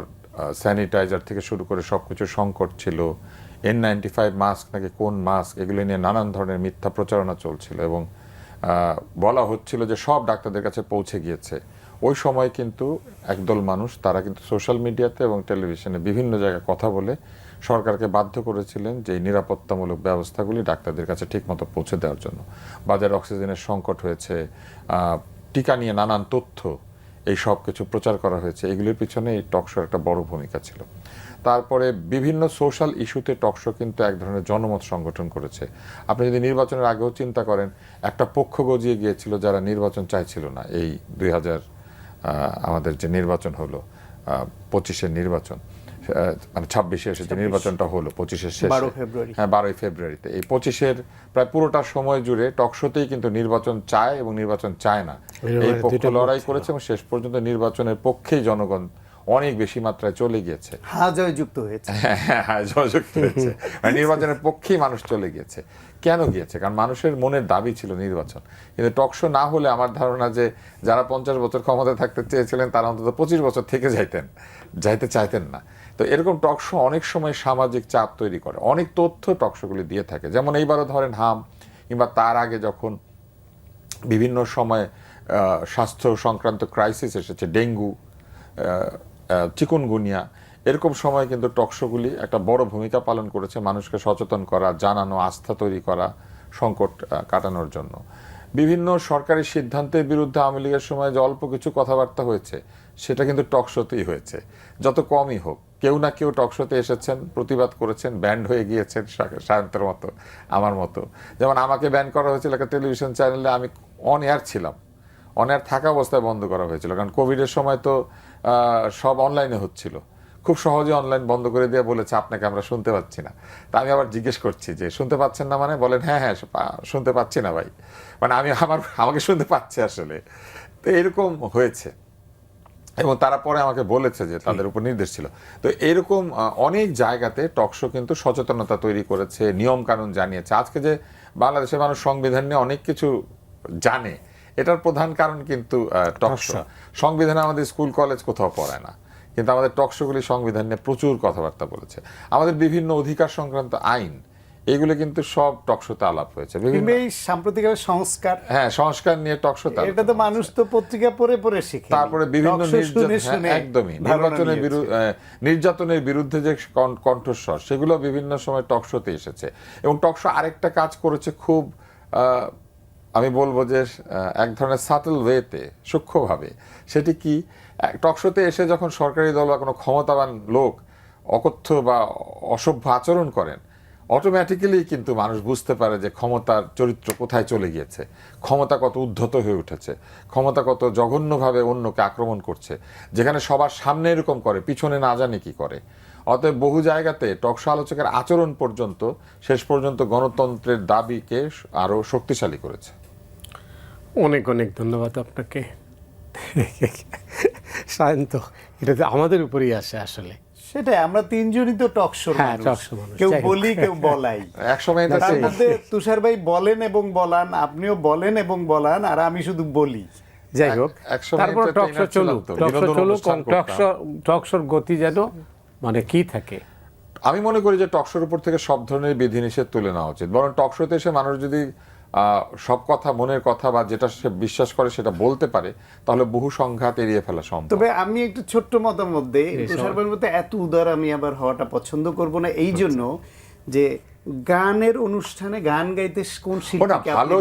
স্যানিটাইজার থেকে শুরু করে সব কিছু সংকট ছিল, N95 মাস্ক নাকি কোন মাস্ক, এগুলো নিয়ে নানান ধরনের মিথ্যা প্রচারণা চলছিল এবং বলা হচ্ছিল যে সব ডাক্তারদের কাছে পৌঁছে গিয়েছে। ওই সময় কিন্তু একদল মানুষ তারা কিন্তু সোশ্যাল মিডিয়াতে এবং টেলিভিশনে বিভিন্ন জায়গায় কথা বলে সরকারকে বাধ্য করেছিলেন যে এই নিরাপত্তামূলক ব্যবস্থাগুলি ডাক্তারদের কাছে ঠিকমতো পৌঁছে দেওয়ার জন্য। বাজারে অক্সিজেনের সংকট হয়েছে, টিকা নিয়ে নানান তথ্য, এই সব কিছু প্রচার করা হয়েছে। এগুলির পিছনে এই টকশোর একটা বড় ভূমিকা ছিল। তারপরে বিভিন্ন সোশ্যাল ইস্যুতে টকশো কিন্তু এক ধরনের জনমত সংগঠন করেছে। আপনি যদি নির্বাচনের আগেও চিন্তা করেন, একটা পক্ষ গজিয়ে গিয়েছিল যারা নির্বাচন চাইছিল না। এই 2000 আমাদের যে নির্বাচন হলো, 25-এর নির্বাচন, মানে 26-এ এসে যে নির্বাচনটা হলো 25-এর শেষে, 12ই ফেব্রুয়ারিতে, এই 25-এর প্রায় পুরোটা সময় জুড়ে টকশোতেই কিন্তু নির্বাচন চায় এবং নির্বাচন চায় না এই পক্ষ লড়াই করেছে এবং শেষ পর্যন্ত নির্বাচনের পক্ষেই জনগণ অনেক বেশি মাত্রায় চলে গিয়েছে, জয়যুক্ত হয়েছে। হ্যাঁ, জয়যুক্ত হয়েছে, মানে নির্বাচনের পক্ষেই মানুষ চলে গিয়েছে। কেন গিয়েছে? কারণ মানুষের মনের দাবি ছিল নির্বাচন। কিন্তু টকশো না হলে আমার ধারণা যে যারা 50 বছর ক্ষমতায় থাকতে চেয়েছিলেন তারা অন্তত 25 বছর থেকে যাইতে চাইতেন না। তো এরকম টকশো অনেক সময় সামাজিক চাপ তৈরি করে, অনেক তথ্য টকশোগুলি দিয়ে থাকে। যেমন এইবারও ধরেন হাম, কিংবা তার আগে যখন বিভিন্ন সময় স্বাস্থ্য সংক্রান্ত ক্রাইসিস এসেছে, ডেঙ্গু, চিকুনগুনিয়া, এরকম সময় কিন্তু টকশোগুলি একটা বড় ভূমিকা পালন করেছে মানুষকে সচেতন করা, জানানো, আস্থা তৈরি করা, সংকট কাটানোর জন্য। বিভিন্ন সরকারি সিদ্ধান্তের বিরুদ্ধে আওয়ামী লীগের সময় যে অল্প কিছু কথাবার্তা হয়েছে, সেটা কিন্তু টকশোতেই হয়েছে। যত কমই হোক, কেউ না কেউ টকশোতে এসেছেন, প্রতিবাদ করেছেন, ব্যান্ড হয়ে গিয়েছেন সায়ন্তের মতো, আমার মতো। যেমন আমাকে ব্যান করা হয়েছিল একটা টেলিভিশন চ্যানেলে, আমি অন এয়ার ছিলাম, অন এয়ার থাকা অবস্থায় বন্ধ করা হয়েছিল। কারণ কোভিডের সময় তো সব অনলাইনে হচ্ছিল, খুব সহজে অনলাইন বন্ধ করে দিয়ে বলেছে আপনাকে আমরা শুনতে পাচ্ছি না। তা আমি আবার জিজ্ঞেস করছি যে শুনতে পাচ্ছেন না মানে? বলেন হ্যাঁ শুনতে পাচ্ছি না ভাই, মানে আমাকে শুনতে পাচ্ছে আসলে। তো এরকম হয়েছে এবং তারা পরে আমাকে বলেছে যে তাদের উপর নির্দেশ ছিল। তো এরকম অনেক জায়গাতে টকশো কিন্তু সচেতনতা তৈরি করেছে, নিয়ম কানুন জানিয়েছে। আজকে যে বাংলাদেশের মানুষ সংবিধান নিয়ে অনেক কিছু জানে, এটার প্রধান কারণ কিন্তু টকশো। সংবিধানে আমাদের স্কুল কলেজ কোথাও পড়ায় না, কিন্তু আমাদের টকশোগুলি সংবিধান নিয়ে প্রচুর কথাবার্তা বলেছে। আমাদের বিভিন্ন অধিকার সংক্রান্ত আইন এগুলো কিন্তু সব টকশোতে আলাপ হয়েছে। কিংবা এই সাম্প্রতিক সংস্কার, হ্যাঁ, সংস্কার নিয়ে টকশোতে এটা তো মানুষ তো পত্রিকা পড়ে পড়ে শিখে। তারপরে বিভিন্ন একদমই নির্যাতনের বিরুদ্ধে যে কণ্ঠস্বর, সেগুলো বিভিন্ন সময় টকশোতে এসেছে। এবং টকশো আরেকটা কাজ করেছে খুব, আমি বলবো যে এক ধরনের সাটল ওয়েতে, সূক্ষ্মভাবে। সেটি কি, টকশোতে এসে যখন সরকারি দল বা কোনো ক্ষমতাবান লোক অকথ্য বা অসভ্য আচরণ করেন, অটোমেটিক্যালি কিন্তু মানুষ বুঝতে পারে যে ক্ষমতার চরিত্র কোথায় চলে গিয়েছে, ক্ষমতা কত উদ্ধত হয়ে উঠেছে, ক্ষমতা কত জঘন্যভাবে অন্যকে আক্রমণ করছে, যেখানে সবার সামনে এরকম করে, পিছনে না জানে কি করে। অতএব বহু জায়গাতে টকশো আলোচকের আচরণ পর্যন্ত শেষ পর্যন্ত গণতন্ত্রের দাবিকে আরো শক্তিশালী করেছে। অনেক অনেক ধন্যবাদ আপনাকে। সায়ন্ত, এটা তো আমাদের উপরেই আসে আসলে। সেটাই, আমরা তিনজনই তো টকশোর মানুষ, কেউ বলি কেউ বলাই। একসময় তার মধ্যে তুষার ভাই বলেন এবং বলান, আপনিও বলেন এবং বলান, আর আমি শুধু বলি। যাই হোক, তারপর টকশো চলুক, টকশোর গতি যেন মানে কি থাকে। আমি মনে করি যে টকশোর উপর থেকে সব ধরনের বিধিনিষেধ তুলে নেওয়া উচিত। বরং টকশোতে এসে মানুষ যদি সব কথা, মনের কথা বা যেটা সে বিশ্বাস করে সেটা বলতে পারে, তাহলে বহু সংঘাত এড়িয়ে ফেলা সম্ভব। তবে আমি একটু ছোট্ট মতামত দেই, তুষার ভাইয়ের মধ্যে এত উদার আমি আবার হওয়াটা পছন্দ করব না, এই জন্য যে গানের অনুষ্ঠানে গান গাইতে কোন শিল্পীকে আপনি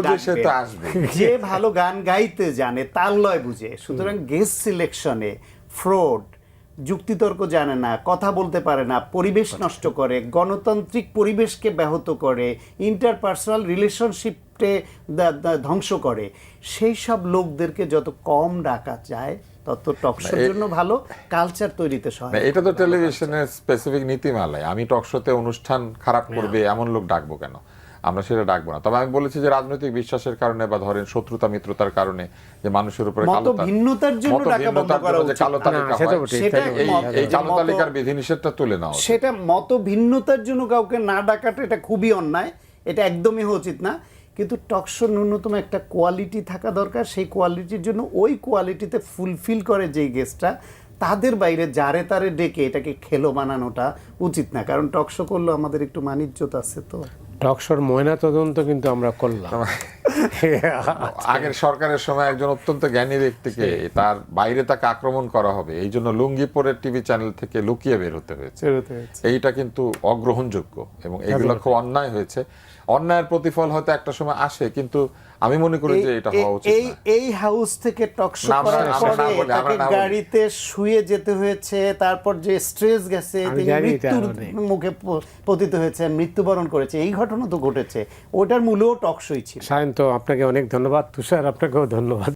ডাকবেন? যে ভালো গান গাইতে জানে, তাল লয় বুঝে। সুতরাং গেস্ট সিলেকশনে ফ্রড, যুক্তিতর্ক জানে না, কথা বলতে পারে না, পরিবেশ নষ্ট করে, গণতান্ত্রিক পরিবেশকে ব্যাহত করে, ইন্টারপার্সোনাল রিলেশনশিপকে ধ্বংস করে, সেই সব লোকদেরকে যত কম ডাকা যায় তত টকশোর জন্য ভালো, কালচার তৈরিতে সহায়ক। এটা তো টেলিভিশনের স্পেসিফিক নীতিমালায়। আমি টকশোতে অনুষ্ঠান খারাপ করবে এমন লোক ডাকবো কেন? আমরা সেটা ডাকবো না। তবে আমি বলেছি যে রাজনৈতিক বিশ্বাসের কারণে বা ধরেন শত্রুতা মিত্রতার কারণে যে মানুষের উপরে ভিন্নতার জন্য ডাকা বন্ধ করা উচিত। এই কালো তালিকার বিধিনিষেধটা তুলে নাও, সেটা মত ভিন্নতার জন্য কাউকে না ডাকাটা এটা খুবই অন্যায়, এটা একদমই উচিত না। কিন্তু টকশো ন্যূনতম একটা কোয়ালিটি থাকা দরকার। সেই কোয়ালিটির জন্য ওই কোয়ালিটিতে ফুলফিল করে যেই গেস্টটা, তাদের বাইরে যারে তারে ডেকে এটাকে খেলো বানানোটা উচিত না। কারণ টকশো করলে আমাদের একটু মানিজ্যত আছে। তো টকশোর ময়না তদন্ত কিন্তু আমরা করলাম আগের সরকারের সময়। একজন অত্যন্ত জ্ঞানী ব্যক্তিকে তার বাইরে তাকে আক্রমণ করা হবে, এই জন্য লুঙ্গি পরে টিভি চ্যানেল থেকে লুকিয়ে বের হতে হয়েছে। এইটা কিন্তু অগ্রহণযোগ্য এবং এগুলো খুব অন্যায় হয়েছে। অন্যায়ের প্রতিফল হয়তো একটা সময় আসে, কিন্তু আমি মনে করি যে এটা হওয়া উচিত না। এই হাউস থেকে টকশো করার পরে তাকে গাড়িতে শুয়ে যেতে হয়েছে, তারপর যে স্ট্রেস গেছে, তিনি মৃত্যুর মুখে পতিত হয়েছে, মৃত্যুবরণ করেছে, এই ঘটনা তো ঘটেছে। ওটার মূলেও টকশোই ছিল। সায়ন্ত, আপনাকে অনেক ধন্যবাদ। তুষার, আপনাকেও ধন্যবাদ।